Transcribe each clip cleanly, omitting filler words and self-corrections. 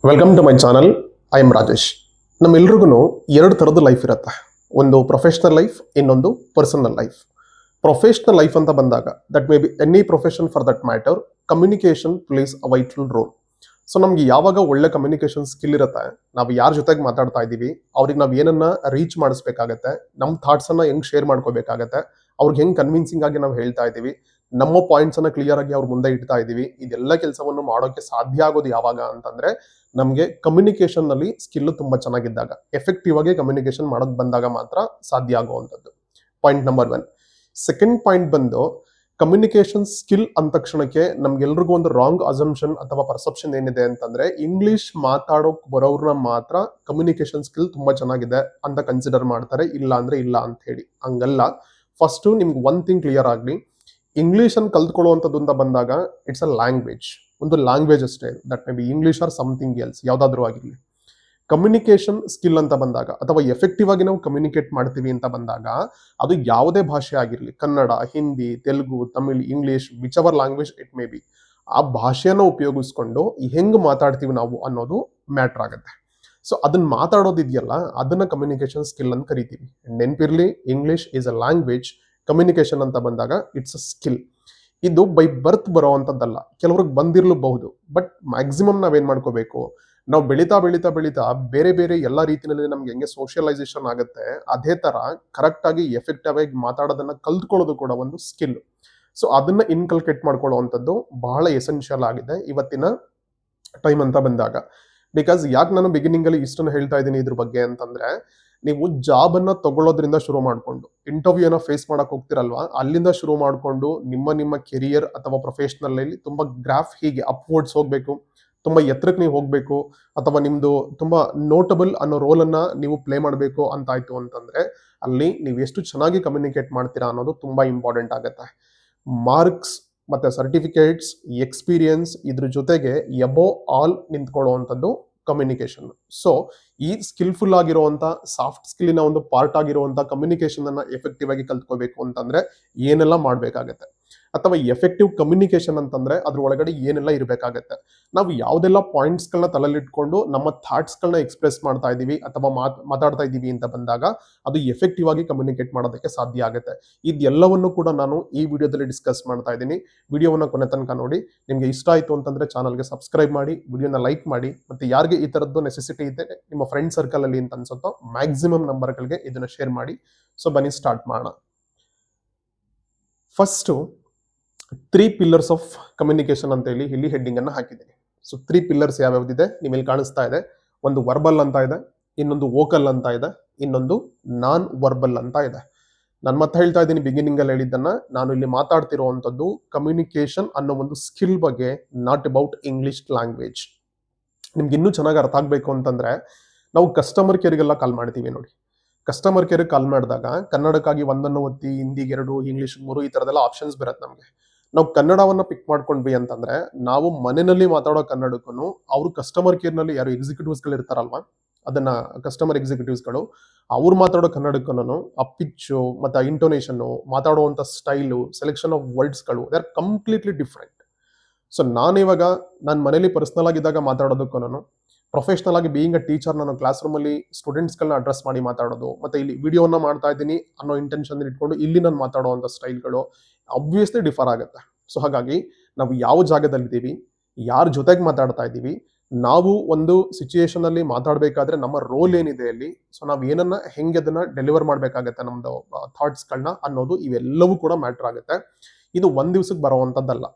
Welcome to my channel. I am Rajesh. ನಮ್ಮೆಲ್ರಿಗೂ ಎರಡು ಥರದ ಲೈಫ್ ಇರುತ್ತೆ. ಒಂದು ಪ್ರೊಫೆಷ್ನಲ್ ಲೈಫ್, ಇನ್ನೊಂದು ಪರ್ಸನಲ್ ಲೈಫ್. ಪ್ರೊಫೆಷ್ನಲ್ ಲೈಫ್ ಅಂತ ಬಂದಾಗ that may be any profession for that matter, communication plays a vital role. So ನಮ್ಗೆ ಯಾವಾಗ ಒಳ್ಳೆ ಕಮ್ಯುನಿಕೇಷನ್ ಸ್ಕಿಲ್ ಇರುತ್ತೆ, ನಾವು ಯಾರ ಜೊತೆಗೆ ಮಾತಾಡ್ತಾ ಇದ್ದೀವಿ, ಅವ್ರಿಗೆ ನಾವು ಏನನ್ನ ರೀಚ್ ಮಾಡಿಸ್ಬೇಕಾಗತ್ತೆ, ನಮ್ಮ ಥಾಟ್ಸನ್ನು ಹೆಂಗೆ ಶೇರ್ ಮಾಡ್ಕೋಬೇಕಾಗತ್ತೆ, ಅವ್ರಿಗೆ ಹೆಂಗೆ ಕನ್ವಿನ್ಸಿಂಗ್ ಆಗಿ ನಾವು ಹೇಳ್ತಾ ಇದ್ದೀವಿ, ನಮ್ಮ ಪಾಯಿಂಟ್ಸ್ ಅನ್ನ ಕ್ಲಿಯರ್ ಆಗಿ ಅವ್ರ ಮುಂದೆ ಇಡ್ತಾ ಇದೀವಿ. ಇದೆಲ್ಲ ಕೆಲಸವನ್ನು ಮಾಡೋಕೆ ಸಾಧ್ಯ ಆಗೋದು ಯಾವಾಗ ಅಂತಂದ್ರೆ ನಮಗೆ ಕಮ್ಯುನಿಕೇಶನ್ ನಲ್ಲಿ ಸ್ಕಿಲ್ ತುಂಬಾ ಚೆನ್ನಾಗಿದ್ದಾಗ, ಎಫೆಕ್ಟಿವ್ ಆಗಿ ಕಮ್ಯುನಿಕೇಶನ್ ಮಾಡೋಕ್ ಬಂದಾಗ ಮಾತ್ರ ಸಾಧ್ಯ ಆಗುವಂಥದ್ದು. Point number 1. ಸೆಕೆಂಡ್ ಪಾಯಿಂಟ್ ಬಂದು, ಕಮ್ಯುನಿಕೇಶನ್ ಸ್ಕಿಲ್ ಅಂದ ತಕ್ಷಣಕ್ಕೆ ನಮ್ಗೆಲ್ರಿಗೂ ಒಂದು ರಾಂಗ್ ಅಸಂಪ್ಷನ್ ಅಥವಾ ಪರ್ಸೆಪ್ಷನ್ ಏನಿದೆ ಅಂತಂದ್ರೆ, ಇಂಗ್ಲಿಷ್ ಮಾತಾಡೋಕ್ ಬರೋರ್ನ ಮಾತ್ರ ಕಮ್ಯುನಿಕೇಶನ್ ಸ್ಕಿಲ್ ತುಂಬಾ ಚೆನ್ನಾಗಿದೆ ಅಂತ ಕನ್ಸಿಡರ್ ಮಾಡ್ತಾರೆ, ಇಲ್ಲ ಅಂದ್ರೆ ಇಲ್ಲ ಅಂತ ಹೇಳಿ. ಹಂಗಲ್ಲ. ಫಸ್ಟ್ ನಿಮ್ಗೆ ಒನ್ ಥಿಂಗ್ ಕ್ಲಿಯರ್ ಆಗ್ಲಿ, ಇಂಗ್ಲಿಷ್ ಅನ್ನು ಕಲ್ತ್ಕೊಳ್ಳುವಂಥದ್ದು ಅಂತ ಬಂದಾಗ ಇಟ್ಸ್ ಅ ಲ್ಯಾಂಗ್ವೇಜ್, ಒಂದು ಲ್ಯಾಂಗ್ವೇಜ್ ಅಷ್ಟೇ. That may be English or something else, ಯಾವ್ದಾದ್ರು ಆಗಿರಲಿ. ಕಮ್ಯುನಿಕೇಶನ್ ಸ್ಕಿಲ್ ಅಂತ ಬಂದಾಗ, ಅಥವಾ ಎಫೆಕ್ಟಿವ್ ಆಗಿ ನಾವು ಕಮ್ಯುನಿಕೇಟ್ ಮಾಡ್ತೀವಿ ಅಂತ ಬಂದಾಗ, ಅದು ಯಾವುದೇ ಭಾಷೆ ಆಗಿರಲಿ, Kannada, Hindi, Telugu, Tamil, English, which our language it may be, ಆ ಭಾಷೆಯನ್ನು ಉಪಯೋಗಿಸ್ಕೊಂಡು ಹೆಂಗ್ ಮಾತಾಡ್ತೀವಿ ನಾವು ಅನ್ನೋದು ಮ್ಯಾಟ್ರ್ ಆಗುತ್ತೆ. ಸೊ ಅದನ್ನ ಮಾತಾಡೋದಿದೆಯಲ್ಲ, ಅದನ್ನ ಕಮ್ಯುನಿಕೇಶನ್ ಸ್ಕಿಲ್ ಅಂತ ಕರಿತೀವಿ. ನೆನ್ಪಿರ್ಲಿ, English is a language, communication ಅಂತ ಬಂದಾಗ ಇಟ್ಸ್ ಅ ಸ್ಕಿಲ್. ಇದು ಬೈ ಬರ್ತ್ ಬರೋವಂಥದ್ದಲ್ಲ, ಕೆಲವ್ರಿಗೆ ಬಂದಿರಲೂಬಹುದು. ಬಟ್ ಮ್ಯಾಕ್ಸಿಮಮ್ ನಾವೇನ್ ಮಾಡ್ಕೋಬೇಕು, ನಾವು ಬೆಳೀತಾ ಬೆಳೀತಾ ಬೆಳೀತಾ ಬೇರೆ ಬೇರೆ ಎಲ್ಲ ರೀತಿಯಲ್ಲಿ ನಮ್ಗೆ ಹೆಂಗೆ ಸೋಷಿಯಲೈಸೇಷನ್ ಆಗುತ್ತೆ, ಅದೇ ತರ ಕರೆಕ್ಟ್ ಆಗಿ ಎಫೆಕ್ಟಿವ್ ಆಗಿ ಮಾತಾಡೋದನ್ನ ಕಲ್ತ್ಕೊಳ್ಳೋದು ಕೂಡ ಒಂದು ಸ್ಕಿಲ್. ಸೊ ಅದನ್ನ ಇನ್ಕಲ್ಕೇಟ್ ಮಾಡ್ಕೊಳ್ಳುವಂಥದ್ದು ಬಹಳ ಎಸೆನ್ಷಿಯಲ್ ಆಗಿದೆ ಇವತ್ತಿನ ಟೈಮ್ ಅಂತ ಬಂದಾಗ. ಬಿಕಾಸ್ ಯಾಕೆ ನಾನು ಬಿಗಿನಿಂಗ್ ಅಲ್ಲಿ ಇಷ್ಟನ್ನು ಹೇಳ್ತಾ ಇದ್ದೀನಿ ಇದ್ರ ಬಗ್ಗೆ ಅಂತಂದ್ರೆ, ನೀವು ಜಾಬ್ ಅನ್ನ ತಗೊಳ್ಳೋದ್ರಿಂದ ಶುರು ಮಾಡ್ಕೊಂಡು ಇಂಟರ್ವ್ಯೂನ ಫೇಸ್ ಮಾಡಕ್ ಹೋಗ್ತಿರಲ್ವಾ, ಅಲ್ಲಿಂದ ಶುರು ಮಾಡ್ಕೊಂಡು ನಿಮ್ಮ ಕೆರಿಯರ್ ಅಥವಾ ಪ್ರೊಫೆಷನಲ್ ಅಲ್ಲಿ ತುಂಬಾ ಗ್ರಾಫ್ ಹೀಗೆ ಅಪ್ವರ್ಡ್ಸ್ ಹೋಗ್ಬೇಕು, ತುಂಬಾ ಎತ್ತರಕ್ಕೆ ನೀವು ಹೋಗ್ಬೇಕು, ಅಥವಾ ನಿಮ್ದು ತುಂಬಾ ನೋಟಬಲ್ ಅನ್ನೋ ರೋಲ್ ಅನ್ನ ನೀವು ಪ್ಲೇ ಮಾಡಬೇಕು ಅಂತ ಆಯ್ತು ಅಂತಂದ್ರೆ, ಅಲ್ಲಿ ನೀವು ಎಷ್ಟು ಚೆನ್ನಾಗಿ ಕಮ್ಯುನಿಕೇಟ್ ಮಾಡ್ತೀರಾ ಅನ್ನೋದು ತುಂಬಾ ಇಂಪಾರ್ಟೆಂಟ್ ಆಗುತ್ತೆ. ಮಾರ್ಕ್ಸ್ ಮತ್ತೆ ಸರ್ಟಿಫಿಕೇಟ್ಸ್, ಎಕ್ಸ್ಪೀರಿಯನ್ಸ್, ಇದ್ರ ಜೊತೆಗೆ ಎಬೋ ಆಲ್ ನಿಂತ್ಕೊಳ್ಳುವಂಥದ್ದು ಕಮ್ಯುನಿಕೇಶನ್. ಸೊ ಈ ಸ್ಕಿಲ್ಫುಲ್ ಆಗಿರುವಂತ ಸಾಫ್ಟ್ ಸ್ಕಿಲ್ಲಿನ ಒಂದು ಪಾರ್ಟ್ ಆಗಿರುವಂತ ಕಮ್ಯುನಿಕೇಶನ್ ಅನ್ನ ಎಫೆಕ್ಟಿವ್ ಆಗಿ ಕಲ್ತ್ಕೋಬೇಕು ಅಂತಂದ್ರೆ ಏನೆಲ್ಲ ಮಾಡ್ಬೇಕಾಗತ್ತೆ, ಅಥವಾ ಎಫೆಕ್ಟಿವ್ ಕಮ್ಯುನಿಕೇಶನ್ ಅಂತಂದ್ರೆ ಅದ್ರ ಒಳಗಡೆ ಏನೆಲ್ಲ ಇರಬೇಕಾಗತ್ತೆ, ನಾವು ಯಾವ್ದೆಲ್ಲ ಪಾಯಿಂಟ್ಸ್ ಗಳನ್ನ ತಲೆಲಿಟ್ಕೊಂಡು ನಮ್ಮ ಥಾಟ್ಸ್ ಗಳನ್ನ ಎಕ್ಸ್ಪ್ರೆಸ್ ಮಾಡ್ತಾ ಇದೀವಿ ಅಥವಾ ಮಾತಾಡ್ತಾ ಇದೀವಿ ಅಂತ ಬಂದಾಗ ಅದು ಎಫೆಕ್ಟಿವ್ ಆಗಿ ಕಮ್ಯುನಿಕೇಟ್ ಮಾಡೋದಕ್ಕೆ ಸಾಧ್ಯ ಆಗುತ್ತೆ. ಇದೆಲ್ಲವನ್ನು ಕೂಡ ನಾನು ಈ ವಿಡಿಯೋದಲ್ಲಿ ಡಿಸ್ಕಸ್ ಮಾಡ್ತಾ ಇದ್ದೀನಿ. ವಿಡಿಯೋವನ್ನ ಕೊನೆ ತನಕ ನೋಡಿ. ನಿಮ್ಗೆ ಇಷ್ಟ ಆಯ್ತು ಅಂತಂದ್ರೆ ಚಾನಲ್ಗೆ ಸಬ್ಸ್ಕ್ರೈಬ್ ಮಾಡಿ, ವಿಡಿಯೋನ ಲೈಕ್ ಮಾಡಿ, ಮತ್ತೆ ಯಾರಿಗೆ ಈ ತರದ್ದು ನೆಸೆಸಿಟಿ ಇದೆ ನಿಮ್ಮ ಫ್ರೆಂಡ್ ಸರ್ಕಲ್ ಅಲ್ಲಿ ಅಂತ ಅನ್ಸುತ್ತೋ ಮ್ಯಾಕ್ಸಿಮಮ್ ನಂಬರ್ಗಳಿಗೆ ಇದನ್ನ ಶೇರ್ ಮಾಡಿ. ಸೊ ಬನ್ನಿ ಸ್ಟಾರ್ಟ್ ಮಾಡೋಣ. ಫಸ್ಟ್ 3 ಪಿಲ್ಲರ್ಸ್ ಆಫ್ ಕಮ್ಯುನಿಕೇಶನ್ ಅಂತ ಹೇಳಿ ಇಲ್ಲಿ ಹೆಡ್ಡಿಂಗ್ ಅನ್ನ ಹಾಕಿದ್ದೀನಿ. ಸೊ 3 ಪಿಲ್ಲರ್ಸ್ ಯಾವ್ಯಾವ್ದಿದೆ ನಿಮಗೆ ಕಾಣಿಸ್ತಾ ಇದೆ. ಒಂದು ವರ್ಬಲ್ ಅಂತ ಇದೆ, ಇನ್ನೊಂದು ವೋಕಲ್ ಅಂತ ಇದೆ, ಇನ್ನೊಂದು ನಾನ್ ವರ್ಬಲ್ ಅಂತ ಇದೆ. ನಾನು ಮತ್ತೆ ಹೇಳ್ತಾ ಇದ್ದೀನಿ, ಬಿಗಿನಿಂಗ್ ಅಲ್ಲಿ ಹೇಳಿದ್ದನ್ನ, ನಾನು ಇಲ್ಲಿ ಮಾತಾಡ್ತಿರುವಂತದ್ದು ಕಮ್ಯುನಿಕೇಶನ್ ಅನ್ನೋ ಒಂದು ಸ್ಕಿಲ್ ಬಗ್ಗೆ, ನಾಟ್ ಅಬೌಟ್ ಇಂಗ್ಲಿಷ್ ಲ್ಯಾಂಗ್ವೇಜ್. ನಿಮ್ಗೆ ಇನ್ನೂ ಚೆನ್ನಾಗಿ ಅರ್ಥ ಆಗ್ಬೇಕು ಅಂತಂದ್ರೆ, ನಾವು ಕಸ್ಟಮರ್ ಕೇರ್ಗೆಲ್ಲ ಕಾಲ್ ಮಾಡ್ತೀವಿ ನೋಡಿ. ಕಸ್ಟಮರ್ ಕೇರ್ ಕಾಲ್ ಮಾಡಿದಾಗ ಕನ್ನಡಕ್ಕಾಗಿ ಒಂದನ್ನು ಒತ್ತಿ, ಹಿಂದಿಗೆ 2, ಇಂಗ್ಲಿಷ್ 3, ಈ ತರದೆಲ್ಲ ಆಪ್ಷನ್ಸ್ ಬರುತ್ತೆ ನಮಗೆ. ನಾವು ಕನ್ನಡವನ್ನ ಪಿಕ್ ಮಾಡ್ಕೊಂಡ್ವಿ ಅಂತಂದ್ರೆ, ನಾವು ಮನೆಯಲ್ಲಿ ಮಾತಾಡೋ ಕನ್ನಡಕ್ಕೂ ಅವ್ರು ಕಸ್ಟಮರ್ ಕೇರ್ ನಲ್ಲಿ ಯಾರು ಎಕ್ಸಿಕ್ಯೂಟಿವ್ಸ್ ಗಳು ಇರ್ತಾರಲ್ವಾ, ಅದನ್ನ ಕಸ್ಟಮರ್ ಎಕ್ಸಿಕ್ಯೂಟಿವ್ಸ್ ಗಳು ಅವ್ರು ಮಾತಾಡೋ ಕನ್ನಡಕ್ಕೂ ಆ ಪಿಚ್ಚು ಮತ್ತೆ ಇಂಟೋನೇಷನ್, ಮಾತಾಡುವಂತ ಸ್ಟೈಲು, ಸೆಲೆಕ್ಷನ್ ಆಫ್ ವರ್ಡ್ಸ್ ಗಳು they are completely different. So ನಾನಿವಾಗ ನನ್ನ ಮನೇಲಿ ಪರ್ಸನಲ್ ಆಗಿದ್ದಾಗ ಮಾತಾಡೋದಕ್ಕೂ, ಪ್ರೊಫೆಷನಲ್ ಆಗಿ ಬೀಯಿಂಗ್ ಅ ಟೀಚರ್ ನಾನು ಕ್ಲಾಸ್ ರೂಮ್ ಅಲ್ಲಿ ಸ್ಟೂಡೆಂಟ್ಸ್ ಗಳನ್ನ ಅಡ್ರೆಸ್ ಮಾಡಿ ಮಾತಾಡೋದು, ಮತ್ತೆ ಇಲ್ಲಿ ವಿಡಿಯೋನ ಮಾಡ್ತಾ ಇದ್ದೀನಿ ಅನ್ನೋ ಇಂಟೆನ್ಷನ್ ಇಟ್ಕೊಂಡು ಇಲ್ಲಿ ನಾನು ಮಾತಾಡುವಂತ ಸ್ಟೈಲ್ಗಳು ಆಬ್ವಿಯಸ್ಲಿ ಡಿಫರ್ ಆಗುತ್ತೆ. ಸೊ ಹಾಗಾಗಿ ನಾವು ಯಾವ ಜಾಗದಲ್ಲಿದ್ದೀವಿ, ಯಾರ ಜೊತೆಗೆ ಮಾತಾಡ್ತಾ ಇದ್ದೀವಿ, ನಾವು ಒಂದು ಸಿಚುಯೇಷನ್ ಅಲ್ಲಿ ಮಾತಾಡಬೇಕಾದ್ರೆ ನಮ್ಮ ರೋಲ್ ಏನಿದೆ ಅಲ್ಲಿ, ಸೊ ನಾವು ಏನನ್ನ ಹೆಂಗೆ ಅದನ್ನ ಡೆಲಿವರ್ ಮಾಡ್ಬೇಕಾಗತ್ತೆ ನಮ್ದು ಥಾಟ್ಸ್ ಗಳನ್ನ ಅನ್ನೋದು, ಇವೆಲ್ಲವೂ ಕೂಡ ಮ್ಯಾಟರ್ ಆಗುತ್ತೆ. ಇದು ಒಂದ್ ದಿವ್ಸಕ್ಕೆ ಬರುವಂತದ್ದಲ್ಲ,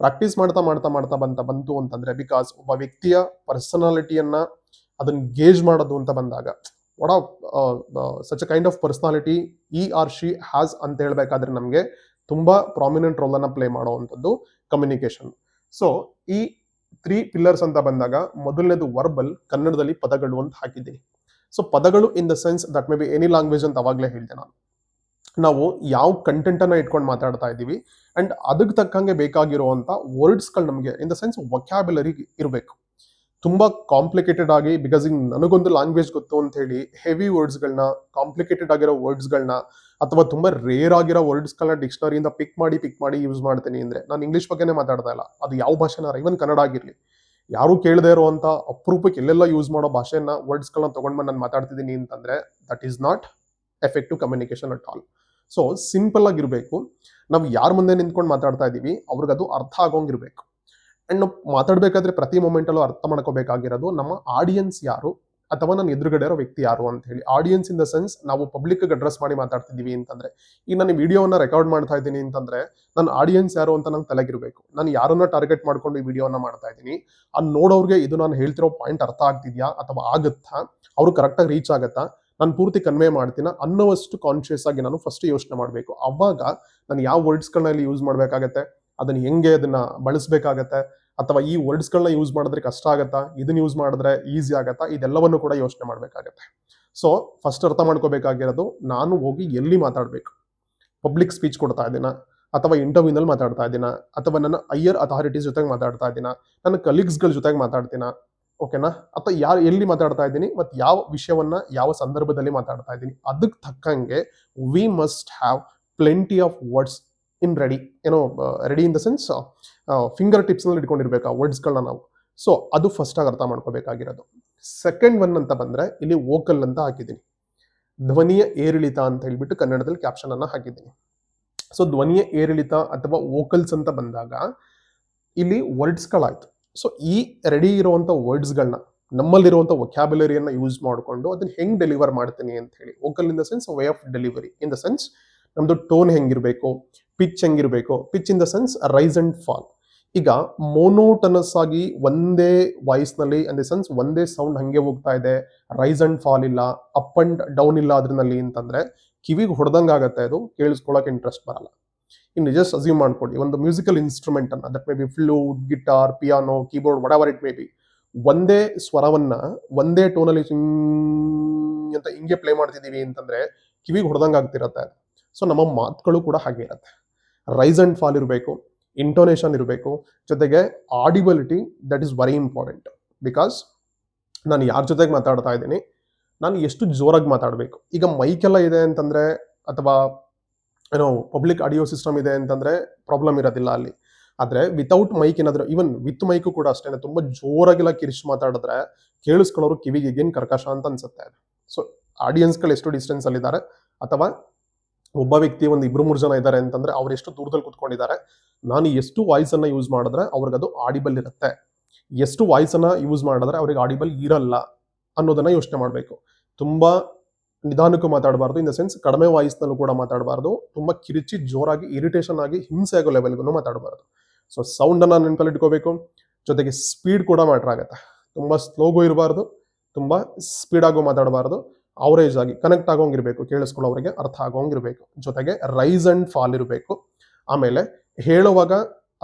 ಪ್ರಾಕ್ಟೀಸ್ ಮಾಡ್ತಾ ಮಾಡ್ತಾ ಮಾಡ್ತಾ ಬಂತು ಅಂತಂದ್ರೆ, ಬಿಕಾಸ್ ಒಬ್ಬ ವ್ಯಕ್ತಿಯ ಪರ್ಸನಾಲಿಟಿಯನ್ನ ಅದನ್ನ ಗೇಜ್ ಮಾಡೋದು ಅಂತ ಬಂದಾಗ, what of such a kind of personality ಈ ಆರ್ ಶಿ ಹ್ಯಾಸ್ ಅಂತ ಹೇಳ್ಬೇಕಾದ್ರೆ ನಮಗೆ ತುಂಬಾ ಪ್ರಾಮಿನೆಂಟ್ ರೋಲ್ ಅನ್ನ ಪ್ಲೇ ಮಾಡುವಂಥದ್ದು ಕಮ್ಯುನಿಕೇಶನ್. ಸೊ ಈ 3 ಪಿಲ್ಲರ್ಸ್ ಅಂತ ಬಂದಾಗ, ಮೊದಲನೇದು ವರ್ಬಲ್, ಕನ್ನಡದಲ್ಲಿ ಪದಗಳು ಅಂತ ಹಾಕಿದ್ದೀನಿ. ಸೊ ಪದಗಳು ಇನ್ the sense that may be any language ಅಂತ ಅವಾಗಲೇ ಹೇಳಿದೆ ನಾನು. ನಾವು ಯಾವ ಕಂಟೆಂಟ್ ಅನ್ನ ಇಟ್ಕೊಂಡು ಮಾತಾಡ್ತಾ ಇದ್ದೀವಿ ಅಂಡ್ ಅದಕ್ಕೆ ತಕ್ಕಂಗೆ ಬೇಕಾಗಿರುವಂತ ವರ್ಡ್ಸ್ ಗಳು ನಮಗೆ ಇನ್ ದ ಸೆನ್ಸ್ ವೊಕ್ಯಾಬ್ಯುಲರಿ ಇರಬೇಕು. ತುಂಬಾ ಕಾಂಪ್ಲಿಕೇಟೆಡ್ ಆಗಿ, ಬಿಕಾಸ್ ಈಗ ನನಗೊಂದು ಲ್ಯಾಂಗ್ವೇಜ್ ಗೊತ್ತು ಅಂತ ಹೇಳಿ ಹೆವಿ ವರ್ಡ್ಸ್ ಗಳನ್ನ, ಕಾಂಪ್ಲಿಕೇಟೆಡ್ ಆಗಿರೋ ವರ್ಡ್ಸ್ ಗಳನ್ನ, ಅಥವಾ ತುಂಬಾ ರೇರ್ ಆಗಿರೋ ವರ್ಡ್ಸ್ ಗಳನ್ನ ಡಿಕ್ಷನರಿಯಿಂದ ಪಿಕ್ ಮಾಡಿ ಯೂಸ್ ಮಾಡ್ತೀನಿ ಅಂದ್ರೆ, ನಾನು ಇಂಗ್ಲಿಷ್ ಬಗ್ಗೆನೇ ಮಾತಾಡ್ತಾ ಇಲ್ಲ, ಅದು ಯಾವ ಭಾಷೆನಾರ, ಇವನ್ ಕನ್ನಡ ಆಗಿರ್ಲಿ, ಯಾರು ಕೇಳದೇ ಇರುವಂತ ಅಪರೂಪಕ್ಕೆ ಎಲ್ಲೆಲ್ಲ ಯೂಸ್ ಮಾಡೋ ಭಾಷೆನ ವರ್ಡ್ಸ್ಗಳನ್ನ ತಗೊಂಡ್ಬಂದು ನಾನು ಮಾತಾಡ್ತಿದ್ದೀನಿ ಅಂತಂದ್ರೆ that is not effective communication at all. So simple ಆಗಿರ್ಬೇಕು. ನಾವು ಯಾರ ಮುಂದೆ ನಿಂತ್ಕೊಂಡು ಮಾತಾಡ್ತಾ ಇದೀವಿ ಅವ್ರಿಗೆ ಅದು ಅರ್ಥ ಆಗೋಂಗಿರ್ಬೇಕು. ಅಂಡ್ ನಾವು ಮಾತಾಡ್ಬೇಕಾದ್ರೆ ಪ್ರತಿ ಮೂಮೆಂಟ್ ಅಲ್ಲೂ ಅರ್ಥ ಮಾಡ್ಕೋಬೇಕಾಗಿರೋದು ನಮ್ಮ ಆಡಿಯನ್ಸ್ ಯಾರು ಅಥವಾ ನನ್ನ ಎದುರುಗಡೆ ಇರೋ ವ್ಯಕ್ತಿ ಯಾರು ಅಂತ ಹೇಳಿ. ಆಡಿಯನ್ಸ್ ಇನ್ ದ ಸೆನ್ಸ್ ನಾವು ಪಬ್ಲಿಕ್ ಅಡ್ರೆಸ್ ಮಾಡಿ ಮಾತಾಡ್ತಿದೀವಿ ಅಂತಂದ್ರೆ, ಈಗ ನಾನು ವಿಡಿಯೋನ ರೆಕಾರ್ಡ್ ಮಾಡ್ತಾ ಇದ್ದೀನಿ ಅಂತಂದ್ರೆ ನನ್ನ ಆಡಿಯನ್ಸ್ ಯಾರು ಅಂತ ನಂಗೆ ತಲೆಗಿರ್ಬೇಕು. ನಾನು ಯಾರನ್ನ ಟಾರ್ಗೆಟ್ ಮಾಡ್ಕೊಂಡು ಈ ವಿಡಿಯೋನ ಮಾಡ್ತಾ ಇದ್ದೀನಿ, ಅದು ನೋಡೋರಿಗೆ ಇದು ನಾನು ಹೇಳ್ತಿರೋ ಪಾಯಿಂಟ್ ಅರ್ಥ ಆಗ್ತಿದ್ಯಾ ಅಥವಾ ಆಗುತ್ತಾ, ಅವ್ರು ಕರೆಕ್ಟಾಗಿ ರೀಚ್ ಆಗುತ್ತಾ, ನಾನು ಪೂರ್ತಿ ಕನ್ವೆ ಮಾಡ್ತೀನ ಅನ್ನೋವಷ್ಟು ಕಾನ್ಶಿಯಸ್ ಆಗಿ ನಾನು ಫಸ್ಟ್ ಯೋಚನೆ ಮಾಡಬೇಕು. ಅವಾಗ ನಾನು ಯಾವ ವರ್ಡ್ಸ್ಗಳನ್ನ ಇಲ್ಲಿ ಯೂಸ್ ಮಾಡಬೇಕಾಗತ್ತೆ, ಅದನ್ನ ಹೆಂಗೆ ಅದನ್ನ ಬಳಸಬೇಕಾಗತ್ತೆ, ಅಥವಾ ಈ ವರ್ಡ್ಸ್ಗಳನ್ನ ಯೂಸ್ ಮಾಡಿದ್ರೆ ಕಷ್ಟ ಆಗತ್ತಾ, ಇದನ್ನ ಯೂಸ್ ಮಾಡಿದ್ರೆ ಈಸಿ ಆಗತ್ತಾ, ಇದೆಲ್ಲವನ್ನು ಕೂಡ ಯೋಚನೆ ಮಾಡಬೇಕಾಗತ್ತೆ. ಸೊ ಫಸ್ಟ್ ಅರ್ಥ ಮಾಡ್ಕೋಬೇಕಾಗಿರೋದು, ನಾನು ಹೋಗಿ ಎಲ್ಲಿ ಮಾತಾಡಬೇಕು, ಪಬ್ಲಿಕ್ ಸ್ಪೀಚ್ ಕೊಡ್ತಾ ಇದ್ದೀನ, ಅಥವಾ ಇಂಟರ್ವ್ಯೂನಲ್ಲಿ ಮಾತಾಡ್ತಾ ಇದ್ದೀನ, ಅಥವಾ ನನ್ನ ಹೈಯರ್ ಅಥಾರಿಟೀಸ್ ಜೊತೆಗೆ ಮಾತಾಡ್ತಾ ಇದ್ದೀನ, ನನ್ನ ಕಲೀಗ್ಸ್ಗಳ ಜೊತೆಗೆ ಮಾತಾಡ್ತೀನ, ಓಕೆನಾ, ಅಥವಾ ಯಾರು ಎಲ್ಲಿ ಮಾತಾಡ್ತಾ ಇದ್ದೀನಿ ಮತ್ತು ಯಾವ ವಿಷಯವನ್ನ ಯಾವ ಸಂದರ್ಭದಲ್ಲಿ ಮಾತಾಡ್ತಾ ಇದ್ದೀನಿ, ಅದಕ್ಕೆ ತಕ್ಕಂಗೆ we must have plenty of words in ready. ಏನೋ ready in the sense finger ಟಿಪ್ಸ್ನಲ್ಲಿ ಇಟ್ಕೊಂಡಿರ್ಬೇಕು ಆ ವರ್ಡ್ಸ್ಗಳನ್ನ ನಾವು. ಸೊ ಅದು ಫಸ್ಟ್ ಆಗಿ ಅರ್ಥ ಮಾಡ್ಕೋಬೇಕಾಗಿರೋದು. ಸೆಕೆಂಡ್ ಒನ್ ಅಂತ ಬಂದ್ರೆ ಇಲ್ಲಿ ವೋಕಲ್ ಅಂತ ಹಾಕಿದ್ದೀನಿ, ಧ್ವನಿಯ ಏರಿಳಿತ ಅಂತ ಹೇಳ್ಬಿಟ್ಟು ಕನ್ನಡದಲ್ಲಿ ಕ್ಯಾಪ್ಷನ್ ಅನ್ನ ಹಾಕಿದ್ದೀನಿ. ಸೊ ಧ್ವನಿಯ ಏರಿಳಿತ ಅಥವಾ ವೋಕಲ್ಸ್ ಅಂತ ಬಂದಾಗ ಇಲ್ಲಿ ವರ್ಡ್ಸ್ಗಳಾಯ್ತು. ಸೊ ಈ ರೆಡಿ ಇರುವಂತ ವರ್ಡ್ಸ್ಗಳನ್ನ, ನಮ್ಮಲ್ಲಿರುವಂಥ ವೊಕ್ಯಾಬ್ಯುಲರಿಯನ್ನು ಯೂಸ್ ಮಾಡಿಕೊಂಡು ಅದನ್ನ ಹೆಂಗ್ ಡೆಲಿವರ್ ಮಾಡ್ತೀನಿ ಅಂತ ಹೇಳಿ. Vocal in the sense way of delivery, in the sense ನಮ್ದು ಟೋನ್ ಹೆಂಗಿರಬೇಕು, ಪಿಚ್ ಹೆಂಗಿರಬೇಕು, pitch in the sense rise and fall. ಈಗ ಮೋನೋಟನಸ್ ಆಗಿ ಒಂದೇ ವಾಯ್ಸ್ ನಲ್ಲಿ, ಇನ್ ದ ಸೆನ್ಸ್ ಒಂದೇ ಸೌಂಡ್ ಹಂಗೆ ಹೋಗ್ತಾ ಇದೆ, ರೈಸ್ ಅಂಡ್ ಫಾಲ್ ಇಲ್ಲ, ಅಪ್ ಅಂಡ್ ಡೌನ್ ಇಲ್ಲ ಅದ್ರಲ್ಲಿ ಅಂತಂದ್ರೆ ಕಿವಿಗೆ ಹೊಡೆದಂಗೆ ಆಗತ್ತೆ, ಅದು ಕೇಳಿಸ್ಕೊಳ್ಳೋಕೆ ಇಂಟ್ರೆಸ್ಟ್ ಬರಲ್ಲ. ಇನ್ನು ಜಸ್ಟ್ ಅಸ್ಯೂಮ್ ಮಾಡ್ಕೊಳ್ಳಿ, ಒಂದು ಮ್ಯೂಸಿಕಲ್ ಇನ್ಸ್ಟ್ರೂಮೆಂಟ್ ಅನ್ನ, that may B flute, guitar, piano, keyboard, what ever it may be, ಒಂದೇ ಸ್ವರವನ್ನ ಒಂದೇ ಟೋನಲ್ಲಿ ಅಂತ ಹಿಂಗೆ ಪ್ಲೇ ಮಾಡ್ತಿದೀವಿ ಅಂತಂದ್ರೆ ಕಿವಿಗೆ ಹೊಡೆದಂಗೆ ಆಗ್ತಿರತ್ತೆ. ಸೊ ನಮ್ಮ ಮಾತುಗಳು ಕೂಡ ಹಾಗೆ ಇರುತ್ತೆ. ರೈಸ್ ಅಂಡ್ ಫಾಲ್ ಇರಬೇಕು, ಇಂಟೋನೇಷನ್ ಇರಬೇಕು, ಜೊತೆಗೆ audibility, that is very important. Because ನಾನು ಯಾರ ಜೊತೆಗೆ ಮಾತಾಡ್ತಾ ಇದ್ದೀನಿ, ನಾನು ಎಷ್ಟು ಜೋರಾಗಿ ಮಾತಾಡಬೇಕು. ಈಗ ಮೈಕೆಲ್ಲ ಇದೆ ಅಂತಂದ್ರೆ, ಅಥವಾ ಏನೋ ಪಬ್ಲಿಕ್ ಆಡಿಯೋ ಸಿಸ್ಟಮ್ ಇದೆ ಅಂತಂದ್ರೆ ಪ್ರಾಬ್ಲಮ್ ಇರೋದಿಲ್ಲ ಅಲ್ಲಿ. ಆದ್ರೆ ವಿತೌಟ್ ಮೈಕ್ ಏನಾದ್ರು, ಈವನ್ ವಿತ್ ಮೈಕು ಕೂಡ ಅಷ್ಟೇ, ತುಂಬಾ ಜೋರಾಗಿಲ್ಲ ಕಿರಿಚ್ ಮಾತಾಡಿದ್ರೆ ಕೇಳಿಸ್ಕೊಳ್ಳೋರು ಕಿವಿಗೆ ಏನು ಕರ್ಕಶ ಅಂತ ಅನ್ಸುತ್ತೆ. ಸೊ ಆಡಿಯನ್ಸ್ಗಳು ಎಷ್ಟು ಡಿಸ್ಟೆನ್ಸ್ ಅಲ್ಲಿ ಇದ್ದಾರೆ, ಅಥವಾ ಒಬ್ಬ ವ್ಯಕ್ತಿ ಒಂದು 2-3 ಜನ ಇದ್ದಾರೆ ಅಂತಂದ್ರೆ ಅವ್ರು ಎಷ್ಟು ದೂರದಲ್ಲಿ ಕುತ್ಕೊಂಡಿದ್ದಾರೆ, ನಾನು ಎಷ್ಟು ವಾಯ್ಸ್ ಅನ್ನ ಯೂಸ್ ಮಾಡಿದ್ರೆ ಅವ್ರಿಗೆ ಅದು ಆಡಿಬಲ್ ಇರುತ್ತೆ, ಎಷ್ಟು ವಾಯ್ಸ್ ಅನ್ನ ಯೂಸ್ ಮಾಡಿದ್ರೆ ಅವ್ರಿಗೆ ಆಡಿಬಲ್ ಇರಲ್ಲ ಅನ್ನೋದನ್ನ ಯೋಚನೆ ಮಾಡಬೇಕು. ತುಂಬಾ ನಿಧಾನಕ್ಕೂ ಮಾತಾಡಬಾರ್ದು, ಇನ್ ದ ಸೆನ್ಸ್ ಕಡಿಮೆ ವಾಯ್ಸ್ ನಲ್ಲೂ ಕೂಡ ಮಾತಾಡಬಾರ್ದು, ತುಂಬಾ ಕಿರಿಚಿ ಜೋರಾಗಿ ಇರಿಟೇಷನ್ ಆಗಿ ಹಿಂಸೆ ಆಗೋ ಲೆವೆಲ್ಗೂ ಮಾತಾಡಬಾರ್ದು. ಸೊ ಸೌಂಡ್ ಅನ್ನ ನೆನಪಲ್ಲಿ ಇಟ್ಕೋಬೇಕು. ಜೊತೆಗೆ ಸ್ಪೀಡ್ ಕೂಡ ಮ್ಯಾಟರ್ ಆಗುತ್ತೆ. ತುಂಬಾ ಸ್ಲೋಗೂ ಇರಬಾರ್ದು, ತುಂಬಾ ಸ್ಪೀಡ್ ಆಗೋ ಮಾತಾಡಬಾರ್ದು, ಅವರೇಜ್ ಆಗಿ ಕನೆಕ್ಟ್ ಆಗೋಂಗಿರ್ಬೇಕು, ಕೇಳಿಸ್ಕೊಳ್ಳೋರಿಗೆ ಅರ್ಥ ಆಗೋಂಗಿರ್ಬೇಕು. ಜೊತೆಗೆ ರೈಸ್ ಅಂಡ್ ಫಾಲ್ ಇರಬೇಕು. ಆಮೇಲೆ ಹೇಳುವಾಗ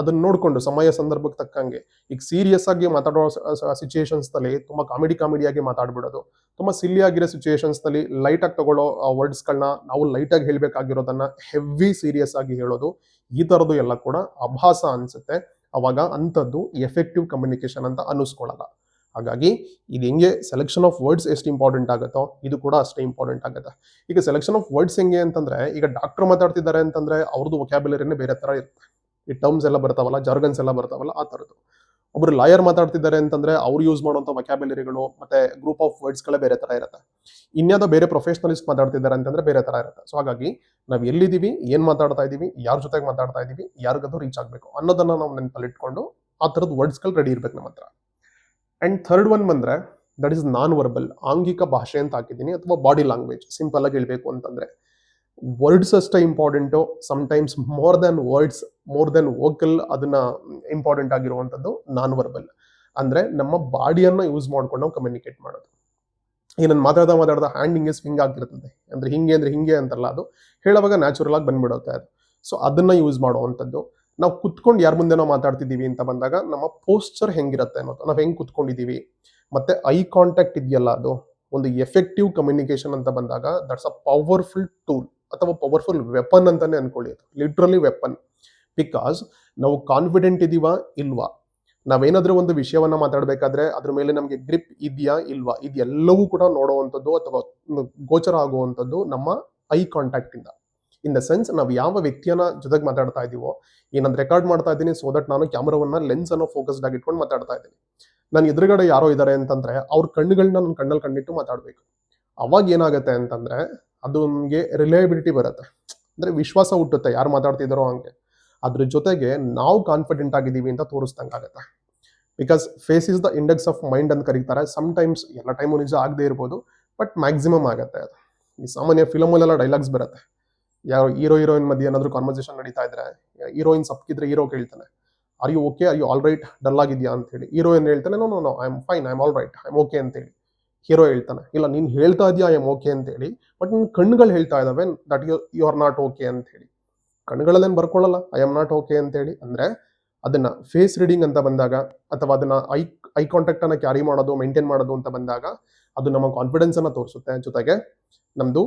ಅದನ್ನ ನೋಡ್ಕೊಂಡು ಸಮಯ ಸಂದರ್ಭಕ್ಕೆ ತಕ್ಕಂಗೆ, ಈಗ ಸೀರಿಯಸ್ ಆಗಿ ಮಾತಾಡೋ ಸಿಚುಯೇಷನ್ಸ್ ನಲ್ಲಿ ತುಂಬಾ ಕಾಮಿಡಿಯಾಗಿ ಮಾತಾಡ್ಬಿಡೋದು, ತುಂಬಾ ಸಿಲ್ಲಿ ಆಗಿರೋ ಸಿಚುಯೇಷನ್ಸ್ ನಲ್ಲಿ ಲೈಟ್ ಆಗಿ ತಗೊಳ್ಳೋ ವರ್ಡ್ಸ್ಗಳನ್ನ ನಾವು ಲೈಟ್ ಆಗಿ ಹೇಳ್ಬೇಕಾಗಿರೋದನ್ನ ಹೆವಿ ಸೀರಿಯಸ್ ಆಗಿ ಹೇಳೋದು, ಈ ತರದ್ದು ಎಲ್ಲ ಕೂಡ ಅಭಾಸ ಅನ್ಸುತ್ತೆ. ಅವಾಗ ಅಂಥದ್ದು ಎಫೆಕ್ಟಿವ್ ಕಮ್ಯುನಿಕೇಶನ್ ಅಂತ ಅನ್ನಿಸ್ಕೊಳ್ಳಲ್ಲ. ಹಾಗಾಗಿ ಇದು ಹೆಂಗೆ ಸೆಲೆಕ್ಷನ್ ಆಫ್ ವರ್ಡ್ಸ್ ಎಷ್ಟು ಇಂಪಾರ್ಟೆಂಟ್ ಆಗುತ್ತೋ ಇದು ಕೂಡ ಅಷ್ಟೇ ಇಂಪಾರ್ಟೆಂಟ್ ಆಗುತ್ತೆ. ಈಗ ಸೆಲೆಕ್ಷನ್ ಆಫ್ ವರ್ಡ್ಸ್ ಹೆಂಗೆ ಅಂತಂದ್ರೆ, ಈಗ ಡಾಕ್ಟರ್ ಮಾತಾಡ್ತಿದ್ದಾರೆ ಅಂತಂದ್ರೆ ಅವ್ರದ್ದು ವೊಕ್ಯಾಬ್ಯುಲರಿನೇ ಬೇರೆ ತರ ಇರುತ್ತೆ. ಈ ಟರ್ಮ್ಸ್ ಎಲ್ಲ ಬರ್ತಾವಲ್ಲ, ಜಾರ್ಗನ್ಸ್ ಎಲ್ಲ ಬರ್ತಾವಲ್ಲ, ಆ ತರದ್ದು. ಒಬ್ರು ಲಾಯರ್ ಮಾತಾಡ್ತಿದ್ದಾರೆ ಅಂತಂದ್ರೆ ಅವ್ರು ಯೂಸ್ ಮಾಡುವಂತ ವೊಕ್ಯಾಬ್ಯುಲರಿಗಳು ಮತ್ತೆ ಗ್ರೂಪ್ ಆಫ್ ವರ್ಡ್ಸ್ಗಳೇ ಬೇರೆ ತರ ಇರುತ್ತೆ. ಇನ್ಯಾವುದೋ ಬೇರೆ ಪ್ರೊಫೆಷನಲಿಸ್ಟ್ ಮಾತಾಡ್ತಿದ್ದಾರೆ ಅಂತಂದ್ರೆ ಬೇರೆ ತರ ಇರುತ್ತೆ. ಸೊ ಹಾಗಾಗಿ ನಾವು ಎಲ್ಲಿದ್ದೀವಿ, ಏನ್ ಮಾತಾಡ್ತಾ ಇದೀವಿ, ಯಾರ ಜೊತೆಗೆ ಮಾತಾಡ್ತಾ ಇದೀವಿ, ಯಾರಿಗದು ರೀಚ್ ಆಗಬೇಕು ಅನ್ನೋದನ್ನ ನಾವು ನೆನಪಲ್ಲಿ ಇಟ್ಕೊಂಡು ಆ ತರದ ವರ್ಡ್ಸ್ಗಳು ರೆಡಿ ಇರ್ಬೇಕು ನಮ್ಮ ಹತ್ರ. ಅಂಡ್ ಥರ್ಡ್ ಒನ್ ಬಂದ್ರೆ ದಟ್ ಇಸ್ ನಾನ್ ವರ್ಬಲ್, ಆಂಗಿಕ ಭಾಷೆ ಅಂತ ಹಾಕಿದ್ದೀನಿ, ಅಥವಾ ಬಾಡಿ ಲ್ಯಾಂಗ್ವೇಜ್. ಸಿಂಪಲ್ ಆಗಿ ಹೇಳ್ಬೇಕು ಅಂತಂದ್ರೆ ವರ್ಡ್ಸ್ ಅಷ್ಟೇ important, sometimes more than words, more than vocal, ಅದನ್ನ ಇಂಪಾರ್ಟೆಂಟ್ ಆಗಿರುವಂಥದ್ದು ನಾನ್ ವರ್ಬಲ್. ಅಂದ್ರೆ ನಮ್ಮ ಬಾಡಿಯನ್ನ ಯೂಸ್ ಮಾಡ್ಕೊಂಡು ನಾವು ಕಮ್ಯುನಿಕೇಟ್ ಮಾಡೋದು. ಈಗ ನಾನು ಮಾತಾಡ್ದ ಹ್ಯಾಂಡ್ ಹಿಂಗೆ ಸ್ವಿಂಗ್ ಆಗ್ತಿರ್ತದೆ, ಅಂದ್ರೆ ಹಿಂಗೆ ಅಂತಲ್ಲ, ಅದು ಹೇಳುವಾಗ ನ್ಯಾಚುರಲ್ ಆಗಿ ಬಂದ್ಬಿಡುತ್ತೆ ಅದು. ಸೊ ಅದನ್ನ ಯೂಸ್ ಮಾಡುವಂಥದ್ದು. ನಾವು ಕುತ್ಕೊಂಡು ಯಾರ ಮುಂದೆ ನಾವು ಮಾತಾಡ್ತಿದ್ದೀವಿ ಅಂತ ಬಂದಾಗ ನಮ್ಮ ಪೋಸ್ಚರ್ ಹೆಂಗಿರುತ್ತೆ ಅನ್ನೋದು, ನಾವು ಹೆಂಗ್ ಕುತ್ಕೊಂಡಿದ್ದೀವಿ, ಮತ್ತೆ ಐ ಕಾಂಟ್ಯಾಕ್ಟ್ ಇದೆಯಲ್ಲ, ಅದು ಒಂದು ಎಫೆಕ್ಟಿವ್ ಕಮ್ಯುನಿಕೇಶನ್ ಅಂತ ಬಂದಾಗ ದಟ್ಸ್ ಅ ಪವರ್ಫುಲ್ ಟೂಲ್ ಅಥವಾ ಪವರ್ಫುಲ್ ವೆಪನ್ ಅಂತಾನೆ ಅನ್ಕೊಳ್ಳಿ. ಅದು ಲಿಟ್ರಲಿ ವೆಪನ್. ಬಿಕಾಸ್ ನಾವು ಕಾನ್ಫಿಡೆಂಟ್ ಇದೀವಾ ಇಲ್ವಾ, ನಾವೇನಾದ್ರೂ ಒಂದು ವಿಷಯವನ್ನ ಮಾತಾಡಬೇಕಾದ್ರೆ ಅದ್ರ ಮೇಲೆ ನಮಗೆ ಗ್ರಿಪ್ ಇದೆಯಾ ಇಲ್ವಾ, ಇದೆಲ್ಲವೂ ಕೂಡ ನೋಡುವಂಥದ್ದು ಅಥವಾ ಗೋಚರ ಆಗುವಂಥದ್ದು ನಮ್ಮ ಐ ಕಾಂಟ್ಯಾಕ್ಟ್ ಇಂದ. ಇನ್ ದ ಸೆನ್ಸ್ ನಾವು ಯಾವ ವ್ಯಕ್ತಿಯನ್ನ ಜೊತೆಗೆ ಮಾತಾಡ್ತಾ ಇದೀವೋ, ಏನಂದ್ರೆ ರೆಕಾರ್ಡ್ ಮಾಡ್ತಾ ಇದ್ದೀನಿ ಸೊ ದಟ್ ನಾನು ಕ್ಯಾಮ್ರಾವನ್ನ ಲೆನ್ಸ್ ಅನ್ನು ಫೋಕಸ್ಡ್ ಆಗಿ ಇಟ್ಕೊಂಡು ಮಾತಾಡ್ತಾ ಇದ್ದೀನಿ. ನನ್ನ ಎದುರುಗಡೆ ಯಾರೋ ಇದ್ದಾರೆ ಅಂತಂದ್ರೆ ಅವ್ರ ಕಣ್ಣುಗಳನ್ನ ನನ್ನ ಕಣ್ಣಲ್ಲಿ ಕಣ್ಣಿಟ್ಟು ಮಾತಾಡಬೇಕು. ಅವಾಗ ಏನಾಗುತ್ತೆ ಅಂತಂದ್ರೆ ಅದು ನಮಗೆ ರಿಲಯಬಿಲಿಟಿ ಬರುತ್ತೆ, ಅಂದ್ರೆ ವಿಶ್ವಾಸ ಹುಟ್ಟುತ್ತೆ ಯಾರು ಮಾತಾಡ್ತಿದ್ದಾರೋ ಹಂಗೆ. ಅದ್ರ ಜೊತೆಗೆ ನಾವು ಕಾನ್ಫಿಡೆಂಟ್ ಆಗಿದ್ದೀವಿ ಅಂತ ತೋರಿಸ್ದಂಗಾಗತ್ತೆ. Because face is the index of mind ಅಂತ ಕರೀತಾರೆ. ಸಮ್ ಟೈಮ್ಸ್ ಎಲ್ಲ ಟೈಮು ನಿಜ ಆಗದೆ ಇರ್ಬೋದು, ಬಟ್ ಮ್ಯಾಕ್ಸಿಮಮ್ ಆಗುತ್ತೆ ಅದು. ಈ ಸಾಮಾನ್ಯ ಫಿಲಮಲ್ಲೆಲ್ಲ ಡೈಲಾಗ್ಸ್ ಬರುತ್ತೆ, ಯಾರೋ ಹೀರೋಯಿನ್ ಮಧ್ಯೆ ಏನಾದರೂ ಕಾನ್ವರ್ಸೇಷನ್ ನಡೀತಾ ಇದ್ರೆ ಹೀರೋಯಿನ್ ಸಪ್ಕಿದ್ರೆ ಹೀರೋ ಕೇಳ್ತಾನೆ, are you okay, are you all right, dull ಆಗಿದ್ಯಾ ಅಂತ ಹೇಳಿ. ಹೀರೋಯಿನ್ ಹೇಳ್ತಾನೆ no no no I am fine, I am all right, I am okay ಅಂತ ಹೇಳಿ. ಹೀರೋ ಹೇಳ್ತಾನೆ ಇಲ್ಲ ನೀನು ಹೇಳ್ತಾ ಇದೆಯಾ ಐ ಆಮ್ ಓಕೆ ಅಂತ ಹೇಳಿ, ಬಟ್ ನಿನ್ನ ಕಣ್ಣುಗಳು ಹೇಳ್ತಾ ಇದಾವೆ that you are not okay ಅಂತ ಹೇಳಿ. ಕಣ್ಣುಗಳಲ್ಲೇನು ಬರ್ಕೊಳ್ಳಲ್ಲ ಐ ಆಮ್ ನಾಟ್ ಓಕೆ ಅಂತ ಹೇಳಿ. ಅಂದ್ರೆ ಅದನ್ನ ಫೇಸ್ ರೀಡಿಂಗ್ ಅಂತ ಬಂದಾಗ, ಅಥವಾ ಅದನ್ನ ಐ ಕಾಂಟ್ಯಾಕ್ಟ್ ಅನ್ನ ಕ್ಯಾರಿ ಮಾಡೋದು, ಮೇಂಟೈನ್ ಮಾಡೋದು ಅಂತ ಬಂದಾಗ, ಅದು ನಮ್ಮ ಕಾನ್ಫಿಡೆನ್ಸ್ ಅನ್ನ ತೋರಿಸುತ್ತೆ. ಜೊತೆಗೆ ನಮ್ದು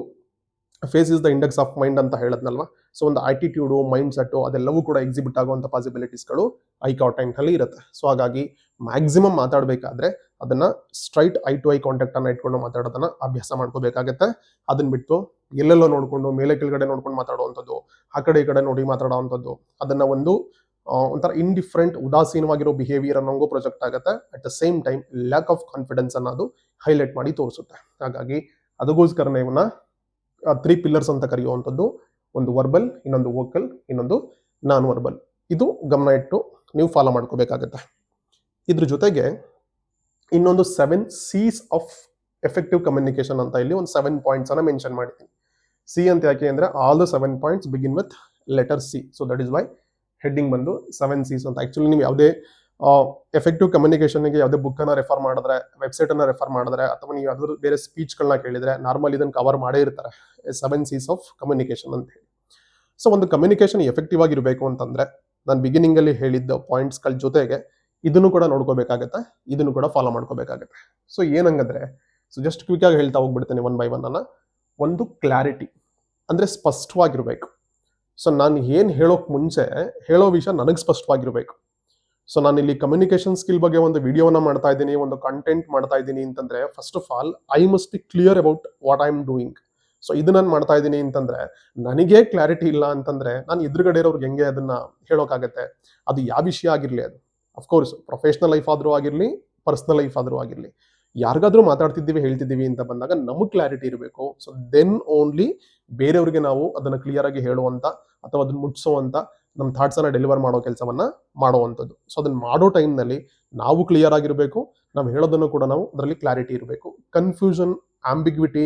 face is the index of mind ಅಂತ ಹೇಳದ್ನಲ್ವಾ. ಸೊ ಒಂದು ಆಟಿಟ್ಯೂಡು, ಮೈಂಡ್ ಸೆಟ್ಟು ಅದೆಲ್ಲವೂ ಕೂಡ ಎಕ್ಸಿಬಿಟ್ ಆಗುವಂಥ ಪಾಸಿಬಿಲಿಟೀಸ್ಗಳು ಐ ಕಾಂಟ್ಯಾಕ್ಟ್ ಅಲ್ಲಿ ಇರುತ್ತೆ. ಸೊ ಹಾಗಾಗಿ ಮ್ಯಾಕ್ಸಿಮಮ್ ಮಾತಾಡಬೇಕಾದ್ರೆ ಅದನ್ನ straight eye to eye contact ಅನ್ನ ಇಟ್ಕೊಂಡು ಮಾತಾಡೋದನ್ನ ಅಭ್ಯಾಸ ಮಾಡ್ಕೋಬೇಕಾಗತ್ತೆ. ಅದನ್ನ ಬಿಟ್ಟು ಎಲ್ಲೆಲ್ಲೋ ನೋಡ್ಕೊಂಡು ಮೇಲೆ ಕೆಳಗಡೆ ನೋಡ್ಕೊಂಡು ಮಾತಾಡುವಂಥದ್ದು, ಆ ಕಡೆ ಈ ಕಡೆ ನೋಡಿ ಮಾತಾಡುವಂಥದ್ದು, ಅದನ್ನ ಒಂಥರ ಇಂಡಿಫರೆಂಟ್ ಉದಾಸೀನವಾಗಿರೋ ಬಿಹೇವಿಯರ್ ಅನ್ನೋಂಗೂ ಪ್ರೊಜೆಕ್ಟ್ ಆಗುತ್ತೆ. At the same time lack of confidence ಅನ್ನೋದು ಹೈಲೈಟ್ ಮಾಡಿ ತೋರಿಸುತ್ತೆ. ಹಾಗಾಗಿ ಅದಕ್ಕೋಸ್ಕರನೇ ಇವನ್ನ 3 ಪಿಲ್ಲರ್ಸ್ ಅಂತ ಕರೆಯುವಂಥದ್ದು. ಒಂದು ವರ್ಬಲ್, ಇನ್ನೊಂದು ವೋಕಲ್, ಇನ್ನೊಂದು ನಾನ್ ವರ್ಬಲ್. ಇದು ಗಮನ ಇಟ್ಟು ನೀವು ಫಾಲೋ ಮಾಡ್ಕೋಬೇಕಾಗತ್ತೆ. ಇದ್ರ ಜೊತೆಗೆ ಇನ್ನೊಂದು 7 C's ಆಫ್ ಎಫೆಕ್ಟಿವ್ ಕಮ್ಯುನಿಕೇಶನ್ ಅಂತ ಇಲ್ಲಿ ಒಂದು 7 ಪಾಯಿಂಟ್ಸ್ ಅನ್ನ ಮೆನ್ಷನ್ ಮಾಡಿದ್ದೀನಿ. ಸಿ ಅಂತ ಯಾಕೆ ಅಂದ್ರೆ all the 7 points begin with letter C. So that is why heading ಬಂದು 7 C's ಅಂತ. ಆಕ್ಚುಲಿ ನೀವು ಯಾವುದೇ ಎಫೆಕ್ಟಿವ್ ಕಮ್ಯುನಿಕೇಶನ್ಗೆ ಯಾವುದೇ ಬುಕ್ ಅನ್ನ ರೆಫರ್ ಮಾಡಿದ್ರೆ, ವೆಬ್ಸೈಟ್ ಅನ್ನ ರೆಫರ್ ಮಾಡಿದ್ರೆ, ಅಥವಾ ನೀವು ಯಾವ್ದಾದ್ರು ಬೇರೆ ಸ್ಪೀಚ್ಗಳನ್ನ ಕೇಳಿದ್ರೆ ನಾರ್ಮಲ್ ಇದನ್ನ ಕವರ್ ಮಾಡೇ ಇರ್ತಾರೆ, 7 C's ಆಫ್ ಕಮ್ಯುನಿಕೇಶನ್ ಅಂತ ಹೇಳಿ. ಸೊ ಒಂದು ಕಮ್ಯುನಿಕೇಶನ್ ಎಫೆಕ್ಟಿವ್ ಆಗಿರಬೇಕು ಅಂತಂದ್ರೆ ನಾನು ಬಿಗಿನಿಂಗ್ ಅಲ್ಲಿ ಹೇಳಿದ್ದ ಪಾಯಿಂಟ್ಸ್ಗಳ ಜೊತೆಗೆ ಇದನ್ನು ಕೂಡ ನೋಡ್ಕೋಬೇಕಾಗತ್ತೆ, ಇದನ್ನು ಕೂಡ ಫಾಲೋ ಮಾಡ್ಕೋಬೇಕಾಗತ್ತೆ. ಸೊ ಏನಂಗಂದ್ರೆ, ಸೊ ಜಸ್ಟ್ ಕ್ವಿಕ್ ಆಗಿ ಹೇಳ್ತಾ ಹೋಗ್ಬಿಡ್ತೇನೆ ಒನ್ ಬೈ ಒನ್ ಅನ್ನ. ಒಂದು ಕ್ಲಾರಿಟಿ, ಅಂದ್ರೆ ಸ್ಪಷ್ಟವಾಗಿರ್ಬೇಕು. ಸೊ ನಾನು ಏನು ಹೇಳೋಕ್ ಮುಂಚೆ ಹೇಳೋ ವಿಷಯ ನನಗೆ ಸ್ಪಷ್ಟವಾಗಿರ್ಬೇಕು. ಸೊ ನಾನು ಇಲ್ಲಿ ಕಮ್ಯುನಿಕೇಶನ್ ಸ್ಕಿಲ್ ಬಗ್ಗೆ ಒಂದು ವಿಡಿಯೋನ ಮಾಡ್ತಾ ಇದ್ದೀನಿ, ಒಂದು ಕಂಟೆಂಟ್ ಮಾಡ್ತಾ ಇದ್ದೀನಿ ಅಂತಂದ್ರೆ first of all I must be clear about what I am doing. So ಇದು ನಾನು ಮಾಡ್ತಾ ಇದ್ದೀನಿ ಅಂತಂದ್ರೆ ನನಗೆ ಕ್ಲಾರಿಟಿ ಇಲ್ಲ ಅಂತಂದ್ರೆ ನಾನು ಎದುರುಗಡೆ ಇರೋರ್ಗೆ ಹೆಂಗೆ ಅದನ್ನ ಹೇಳೋಕ್ಕಾಗತ್ತೆ? ಅದು ಯಾವ ವಿಷಯ ಆಗಿರ್ಲಿ, ಅದು ಅಫ್ಕೋರ್ಸ್ ಪ್ರೊಫೆಷನಲ್ ಲೈಫ್ ಆದ್ರೂ ಆಗಿರ್ಲಿ, ಪರ್ಸನಲ್ ಲೈಫ್ ಆದ್ರೂ ಆಗಿರ್ಲಿ, ಯಾರಿಗಾದ್ರೂ ಮಾತಾಡ್ತಿದ್ದೀವಿ ಹೇಳ್ತಿದ್ದೀವಿ ಅಂತ ಬಂದಾಗ ನಮಗೆ ಕ್ಲಾರಿಟಿ ಇರಬೇಕು. ಸೊ ದೆನ್ ಓನ್ಲಿ ಬೇರೆಯವ್ರಿಗೆ ನಾವು ಅದನ್ನ ಕ್ಲಿಯರ್ ಆಗಿ ಹೇಳುವಂತ ಅಥವಾ ಅದನ್ನ ಮುಟ್ಸುವಂತ ನಮ್ಮ ಥಾಟ್ಸ್ ಅನ್ನ ಡೆಲಿವರ್ ಮಾಡೋ ಕೆಲಸವನ್ನ ಮಾಡುವಂಥದ್ದು. ಸೊ ಅದನ್ನ ಮಾಡೋ ಟೈಮ್ನಲ್ಲಿ ನಾವು ಕ್ಲಿಯರ್ ಆಗಿರಬೇಕು, ನಾವು ಹೇಳೋದನ್ನು ಕೂಡ ನಾವು ಅದರಲ್ಲಿ ಕ್ಲಾರಿಟಿ ಇರಬೇಕು. ಕನ್ಫ್ಯೂಷನ್, ಆಂಬಿಗ್ವಿಟಿ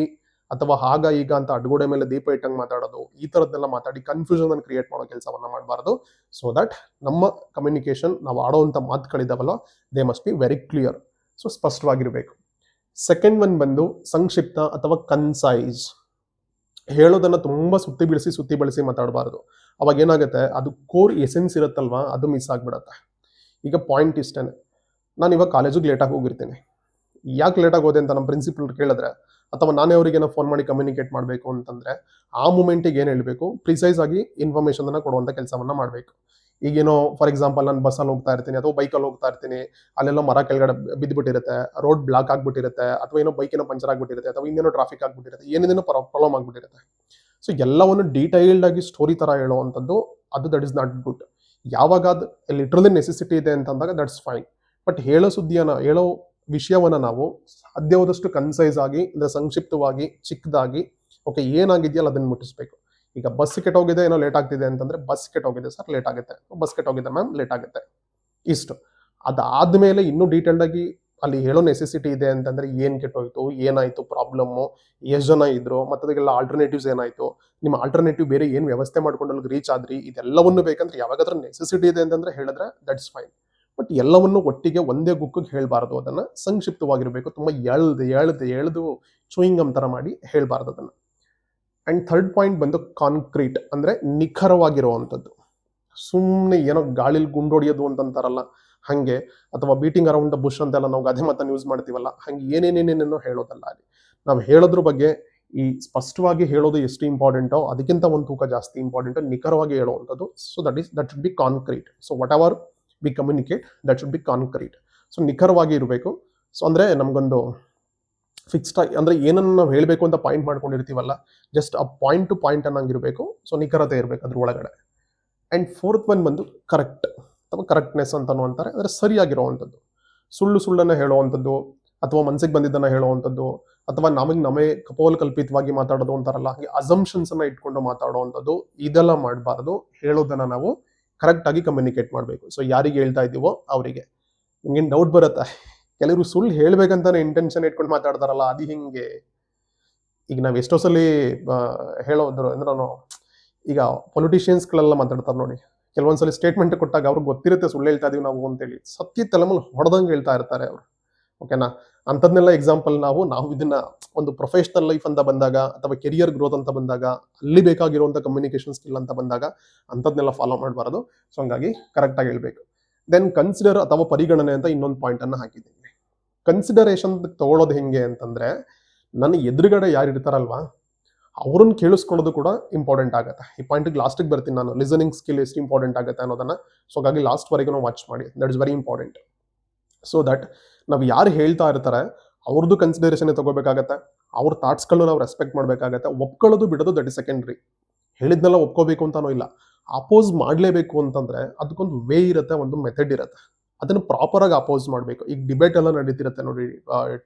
ಅಥವಾ ಆಗ ಈಗ ಅಂತ ಅಡ್ಗೋಡೆ ಮೇಲೆ ದೀಪ ಇಟ್ಟಂಗೆ ಮಾತಾಡೋದು, ಈ ಥರದ್ದೆಲ್ಲ ಮಾತಾಡಿ ಕನ್ಫ್ಯೂಷನ್ ಅನ್ನು ಕ್ರಿಯೇಟ್ ಮಾಡೋ ಕೆಲಸವನ್ನ ಮಾಡಬಾರ್ದು. ಸೊ ದಟ್ ನಮ್ಮ ಕಮ್ಯುನಿಕೇಶನ್, ನಾವು ಆಡೋವಂಥ ಮಾತುಗಳಿದಾವಲ್ಲ, they must be very clear. So ಸ್ಪಷ್ಟವಾಗಿರಬೇಕು. ಸೆಕೆಂಡ್ ಒನ್ ಬಂದು ಸಂಕ್ಷಿಪ್ತ ಅಥವಾ ಕನ್ಸೈಸ್. ಹೇಳೋದನ್ನ ತುಂಬಾ ಸುತ್ತಿ ಬಳಸಿ ಮಾತಾಡಬಾರ್ದು. ಅವಾಗ ಏನಾಗುತ್ತೆ, ಅದು ಕೋರ್ ಎಸೆನ್ಸ್ ಇರುತ್ತಲ್ವಾ, ಅದು ಮಿಸ್ ಆಗ್ಬಿಡತ್ತೆ. ಈಗ ಪಾಯಿಂಟ್ ಇಷ್ಟೇನೆ, ನಾನು ಇವಾಗ ಕಾಲೇಜಿಗೆ ಲೇಟಾಗಿ ಹೋಗಿರ್ತೀನಿ. ಯಾಕೆ ಲೇಟಾಗಿ ಹೋದೆ ಅಂತ ನಮ್ಮ ಪ್ರಿನ್ಸಿಪಲ್ ಕೇಳಿದ್ರೆ, ಅಥವಾ ನಾನೇ ಅವರಿಗೆ ಫೋನ್ ಮಾಡಿ ಕಮ್ಯುನಿಕೇಟ್ ಮಾಡಬೇಕು ಅಂತಂದ್ರೆ ಆ ಮೂಮೆಂಟಿಗೆ ಏನು ಹೇಳಬೇಕು, ಪ್ರಿಸೈಸ್ ಆಗಿ ಇನ್ಫಾರ್ಮೇಶನ್ ಅನ್ನ ಕೊಡುವಂತ ಕೆಲಸವನ್ನ ಮಾಡಬೇಕು. ಈಗೇನೋ ಫಾರ್ ಎಕ್ಸಾಂಪಲ್ ನಾನು ಬಸ್ಸಲ್ಲಿ ಹೋಗ್ತಾ ಇರ್ತೀನಿ ಅಥವಾ ಬೈಕಲ್ಲಿ ಹೋಗ್ತಾ ಇರ್ತೀನಿ, ಅಲ್ಲೆಲ್ಲೋ ಮರ ಕೆಳಗಡೆ ಬಿದ್ದುಬಿಟ್ಟಿರುತ್ತೆ, ರೋಡ್ ಬ್ಲಾಕ್ ಆಗ್ಬಿಟ್ಟಿರುತ್ತೆ, ಅಥವಾ ಏನೋ ಬೈಕ್ ಏನೋ ಪಂಚರ್ ಆಗ್ಬಿಟ್ಟಿರುತ್ತೆ, ಅಥವಾ ಇನ್ನೇನೋ ಟ್ರಾಫಿಕ್ ಆಗ್ಬಿಟ್ಟಿರುತ್ತೆ, ಏನೇನೋ ಪ್ರಾಬ್ಲಮ್ ಆಗ್ಬಿಟ್ಟಿರುತ್ತೆ. ಸೊ ಎಲ್ಲವನ್ನು ಡೀಟೈಲ್ಡ್ ಆಗಿ ಸ್ಟೋರಿ ತರ ಹೇಳುವಂಥದ್ದು, ಅದು ದಟ್ ಇಸ್ ನಾಟ್ ಗುಡ್. ಯಾವಾಗ ಅದು ಲಿಟ್ರಲಿ ನೆಸೆಸಿಟಿ ಇದೆ ಅಂತಂದಾಗ ದಟ್ಸ್ ಫೈನ್. ಬಟ್ ಹೇಳೋ ವಿಷಯವನ್ನ ನಾವು ಸಾಧ್ಯವಾದಷ್ಟು ಕನ್ಸೈಸ್ ಆಗಿ, ಅಂದ್ರೆ ಸಂಕ್ಷಿಪ್ತವಾಗಿ, ಚಿಕ್ಕದಾಗಿ, ಓಕೆ ಏನಾಗಿದೆಯಲ್ಲ ಅದನ್ನ ಮುಟ್ಟಿಸ್ಬೇಕು. ಈಗ ಬಸ್ ಕೆಟ್ಟೋಗಿದೆ, ಏನೋ ಲೇಟ್ ಆಗ್ತಿದೆ ಅಂತಂದ್ರೆ, ಬಸ್ ಕೆಟ್ಟೋಗಿದೆ ಸರ್ ಲೇಟ್ ಆಗುತ್ತೆ, ಬಸ್ ಕೆಟ್ಟೋಗಿದೆ ಮ್ಯಾಮ್ ಲೇಟ್ ಆಗುತ್ತೆ, ಇಷ್ಟು. ಅದಾದ್ಮೇಲೆ ಇನ್ನೂ ಡೀಟೇಲ್ಡ್ ಆಗಿ ಅಲ್ಲಿ ಹೇಳೋ ನೆಸೆಸಿಟಿ ಇದೆ ಅಂತಂದ್ರೆ ಏನ್ ಕೆಟ್ಟೋಯ್ತು, ಏನಾಯ್ತು ಪ್ರಾಬ್ಲಮ್ಮು, ಎಷ್ಟು ಜನ ಇದ್ರು, ಮತ್ತೆ ಅದಕ್ಕೆಲ್ಲ ಆಲ್ಟರ್ನೇಟಿವ್ಸ್ ಏನಾಯ್ತು, ನಿಮ್ಮ ಆಲ್ಟರ್ನೇಟಿವ್ ಬೇರೆ ಏನು ವ್ಯವಸ್ಥೆ ಮಾಡ್ಕೊಂಡು ಅಲ್ಲಿಗೆ ರೀಚ್ ಆದ್ರಿ, ಇದೆಲ್ಲವನ್ನು ಬೇಕಂದ್ರೆ ಯಾವಾಗಾದ್ರೂ ನೆಸೆಸಿಟಿ ಇದೆ ಅಂತಂದ್ರೆ ಹೇಳಿದ್ರೆ ದಟ್ಸ್ ಫೈನ್. ಬಟ್ ಎಲ್ಲವನ್ನು ಒಟ್ಟಿಗೆ ಒಂದೇ ಗುಕ್ಕಿಗೆ ಹೇಳಬಾರ್ದು, ಅದನ್ನ ಸಂಕ್ಷಿಪ್ತವಾಗಿರ್ಬೇಕು. ತುಂಬಾ ಎಳ್ದು ಚೂಯಿಂಗಮ್ ತರ ಮಾಡಿ ಹೇಳಬಾರ್ದು ಅದನ್ನ. ಅಂಡ್ ಥರ್ಡ್ ಪಾಯಿಂಟ್ ಬಂದು ಕಾಂಕ್ರೀಟ್, ಅಂದ್ರೆ ನಿಖರವಾಗಿರುವಂಥದ್ದು. ಸುಮ್ಮನೆ ಏನೋ ಗಾಳಿಲಿ ಗುಂಡೊಡಿಯೋದು ಅಂತಂತಾರಲ್ಲ ಹಂಗೆ, ಅಥವಾ ಬೀಟಿಂಗ್ ಅರೌಂಡ್ ದ ಬುಷ್ ಅಂತೆಲ್ಲ ನಾವು ಗಾದೆ ಮಾತನ್ನು ಯೂಸ್ ಮಾಡ್ತೀವಲ್ಲ, ಹಂಗೆ ಏನೇನೇನೇನೋ ಹೇಳೋದಲ್ಲ. ಅಲ್ಲಿ ನಾವು ಹೇಳೋದ್ರ ಬಗ್ಗೆ ಈ ಸ್ಪಷ್ಟವಾಗಿ ಹೇಳೋದು ಎಷ್ಟು ಇಂಪಾರ್ಟೆಂಟೋ ಅದಕ್ಕಿಂತ ಒಂದು ತೂಕ ಜಾಸ್ತಿ ಇಂಪಾರ್ಟೆಂಟ್ ನಿಖರವಾಗಿ ಹೇಳುವಂಥದ್ದು. So that should be concrete. So what ever V communicate that should be concrete. So ನಿಖರವಾಗಿ ಇರಬೇಕು. ಸೊ ಅಂದ್ರೆ ನಮಗೊಂದು ಫಿಕ್ಸ್ಡ್ ಆಗಿ, ಅಂದ್ರೆ ಏನನ್ನು ನಾವು ಹೇಳಬೇಕು ಅಂತ ಪಾಯಿಂಟ್ ಮಾಡ್ಕೊಂಡಿರ್ತೀವಲ್ಲ, ಜಸ್ಟ್ ಆ ಪಾಯಿಂಟ್ ಟು ಪಾಯಿಂಟ್ ಅನ್ನಂಗಿರಬೇಕು. ಸೊ ನಿಖರತೆ ಇರಬೇಕು ಅದ್ರ ಒಳಗಡೆ. ಅಂಡ್ ಫೋರ್ತ್ ಒನ್ ಬಂದು ಕರೆಕ್ಟ್ ಅಥವಾ ಕರೆಕ್ಟ್ನೆಸ್ ಅಂತಾನು ಅಂತಾರೆ, ಅಂದ್ರೆ ಸರಿಯಾಗಿರುವಂಥದ್ದು. ಸುಳ್ಳನ್ನು ಹೇಳುವಂಥದ್ದು, ಅಥವಾ ಮನಸ್ಸಿಗೆ ಬಂದಿದ್ದನ್ನು ಹೇಳುವಂಥದ್ದು, ಅಥವಾ ನಮೇ ಕಪೋಲಕಲ್ಪಿತವಾಗಿ ಮಾತಾಡೋದು ಅಂತಾರಲ್ಲ, ಹಾಗೆ ಅಸಂಪ್ಷನ್ಸ್ ಅನ್ನ ಇಟ್ಕೊಂಡು ಮಾತಾಡುವಂಥದ್ದು, ಇದೆಲ್ಲ ಮಾಡಬಾರ್ದು. ಹೇಳೋದನ್ನ ನಾವು ಕರೆಕ್ಟ್ ಆಗಿ ಕಮ್ಯುನಿಕೇಟ್ ಮಾಡಬೇಕು. ಸೊ ಯಾರಿಗೆ ಹೇಳ್ತಾ ಇದ್ದೀವೋ ಅವರಿಗೆ. ನಿಮ್ಗೇನು ಡೌಟ್ ಬರುತ್ತೆ, ಕೆಲವರು ಸುಳ್ಳು ಹೇಳ್ಬೇಕಂತಾನೆ ಇಂಟೆನ್ಷನ್ ಇಟ್ಕೊಂಡು ಮಾತಾಡ್ತಾರಲ್ಲ, ಅದು ಹಿಂಗೆ. ಈಗ ನಾವು ಎಷ್ಟೋ ಸಲ ಹೇಳೋದ್ರು ಅಂದ್ರೆ ಈಗ ಪೊಲಿಟಿಷಿಯನ್ಸ್ಗಳೆಲ್ಲ ಮಾತಾಡ್ತಾರೆ ನೋಡಿ, ಕೆಲವೊಂದ್ಸಲಿ ಸ್ಟೇಟ್ಮೆಂಟ್ ಕೊಟ್ಟಾಗ ಅವ್ರಿಗೆ ಗೊತ್ತಿರುತ್ತೆ ಸುಳ್ಳು ಹೇಳ್ತಾ ಇದೀವಿ ನಾವು ಅಂತೇಳಿ, ಸತ್ಯ ತಲೆಮೇಲೆ ಹೊಡೆದಂಗೆ ಹೇಳ್ತಾ ಇರ್ತಾರೆ ಅವರು. ಓಕೆನಾ? ಅಂಥದ್ನೆಲ್ಲ ಎಕ್ಸಾಂಪಲ್ ನಾವು ಇದನ್ನ ಒಂದು ಪ್ರೊಫೆಷನಲ್ ಲೈಫ್ ಅಂತ ಬಂದಾಗ, ಅಥವಾ ಕೆರಿಯರ್ ಗ್ರೋತ್ ಅಂತ ಬಂದಾಗ, ಅಲ್ಲಿ ಬೇಕಾಗಿರುವಂಥ ಕಮ್ಯುನಿಕೇಶನ್ ಸ್ಕಿಲ್ ಅಂತ ಬಂದಾಗ ಅಂಥದ್ನೆಲ್ಲ ಫಾಲೋ ಮಾಡಬಾರದು. ಸೊ ಹಂಗಾಗಿ ಕರೆಕ್ಟಾಗಿ ಹೇಳ್ಬೇಕು. ದೆನ್ ಕನ್ಸಿಡರ್ ಅಥವಾ ಪರಿಗಣನೆ ಅಂತ ಇನ್ನೊಂದು ಪಾಯಿಂಟ್ ಅನ್ನ ಹಾಕಿದ್ದೀನಿ. ಕನ್ಸಿಡರೇಷನ್ ತಗೊಳ್ಳೋದು ಹೆಂಗೆ ಅಂತಂದ್ರೆ, ನನ್ನ ಎದುರುಗಡೆ ಯಾರು ಇರ್ತಾರಲ್ವಾ ಅವ್ರನ್ನ ಕೇಳಿಸ್ಕೊಳ್ಳೋದು ಕೂಡ ಇಂಪಾರ್ಟೆಂಟ್ ಆಗುತ್ತೆ. ಈ ಪಾಯಿಂಟ್ಗೆ ಲಾಸ್ಟಿಗೆ ಬರ್ತೀನಿ ನಾನು, ಲಿಸನಿಂಗ್ ಸ್ಕಿಲ್ ಎಷ್ಟು ಇಂಪಾರ್ಟೆಂಟ್ ಆಗುತ್ತೆ ಅನ್ನೋದನ್ನ. ಸೊ ಹಾಗಾಗಿ ಲಾಸ್ಟ್ ವರೆಗೂ ವಾಚ್ ಮಾಡಿ, that is very important. So that ನಾವು ಯಾರು ಹೇಳ್ತಾ ಇರ್ತಾರೆ ಅವ್ರದ್ದು ಕನ್ಸಿಡರೇಷನ್ ತಗೋಬೇಕಾಗತ್ತೆ, ಅವ್ರ ಥಾಟ್ಸ್ಗಳನ್ನ ನಾವು ರೆಸ್ಪೆಕ್ಟ್ ಮಾಡಬೇಕಾಗತ್ತೆ. ಒಪ್ಕೊಳ್ಳೋದು ಬಿಡೋದು ದಟ್ ಇಸ್ ಸೆಕೆಂಡ್ರಿ. ಹೇಳಿದ್ನೆಲ್ಲ ಒಪ್ಕೋಬೇಕು ಅಂತಾನೂ ಇಲ್ಲ. ಅಪೋಸ್ ಮಾಡಲೇಬೇಕು ಅಂತಂದ್ರೆ ಅದಕ್ಕೊಂದು ವೇ ಇರುತ್ತೆ, ಒಂದು ಮೆಥಡ್ ಇರುತ್ತೆ. ಅದನ್ನು ಪ್ರಾಪರ್ ಆಗಿ ಅಪೋಸ್ ಮಾಡಬೇಕು. ಈಗ ಡಿಬೇಟ್ ಎಲ್ಲ ನಡೀತಿರುತ್ತೆ ನೋಡಿ,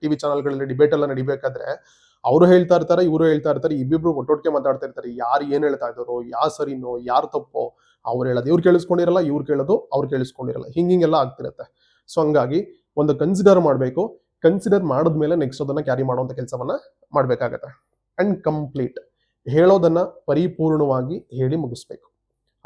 ಟಿವಿ ಚಾನಲ್ಗಳಲ್ಲಿ ಡಿಬೇಟ್ ಎಲ್ಲ ನಡಿಬೇಕಾದ್ರೆ ಅವರು ಹೇಳ್ತಾ ಇರ್ತಾರೆ, ಇವರು ಹೇಳ್ತಾ ಇರ್ತಾರೆ, ಇಬ್ಬಿಬ್ರು ಒಟ್ಟೊಟ್ಟಿಗೆ ಮಾತಾಡ್ತಾ ಇರ್ತಾರೆ. ಯಾರು ಏನ್ ಹೇಳ್ತಾ ಇದ್ದಾರೋ, ಯಾರು ಸರಿನೋ ಯಾರು ತಪ್ಪೋ ಅವ್ರು ಹೇಳೋದು ಇವ್ರು ಕೇಳಿಸ್ಕೊಂಡಿರಲ್ಲ, ಇವ್ರು ಕೇಳೋದು ಅವ್ರು ಕೇಳಿಸ್ಕೊಂಡಿರಲ್ಲ, ಹಿಂಗೆಲ್ಲ ಆಗ್ತಿರುತ್ತೆ. ಸೊ ಹಂಗಾಗಿ ಒಂದು ಕನ್ಸಿಡರ್ ಮಾಡಬೇಕು. ಕನ್ಸಿಡರ್ ಮಾಡಿದ್ಮೇಲೆ ನೆಕ್ಸ್ಟ್ ಅದನ್ನ ಕ್ಯಾರಿ ಮಾಡುವಂತ ಕೆಲಸವನ್ನ ಮಾಡಬೇಕಾಗತ್ತೆ. ಅಂಡ್ ಕಂಪ್ಲೀಟ್, ಹೇಳೋದನ್ನ ಪರಿಪೂರ್ಣವಾಗಿ ಹೇಳಿ ಮುಗಿಸ್ಬೇಕು.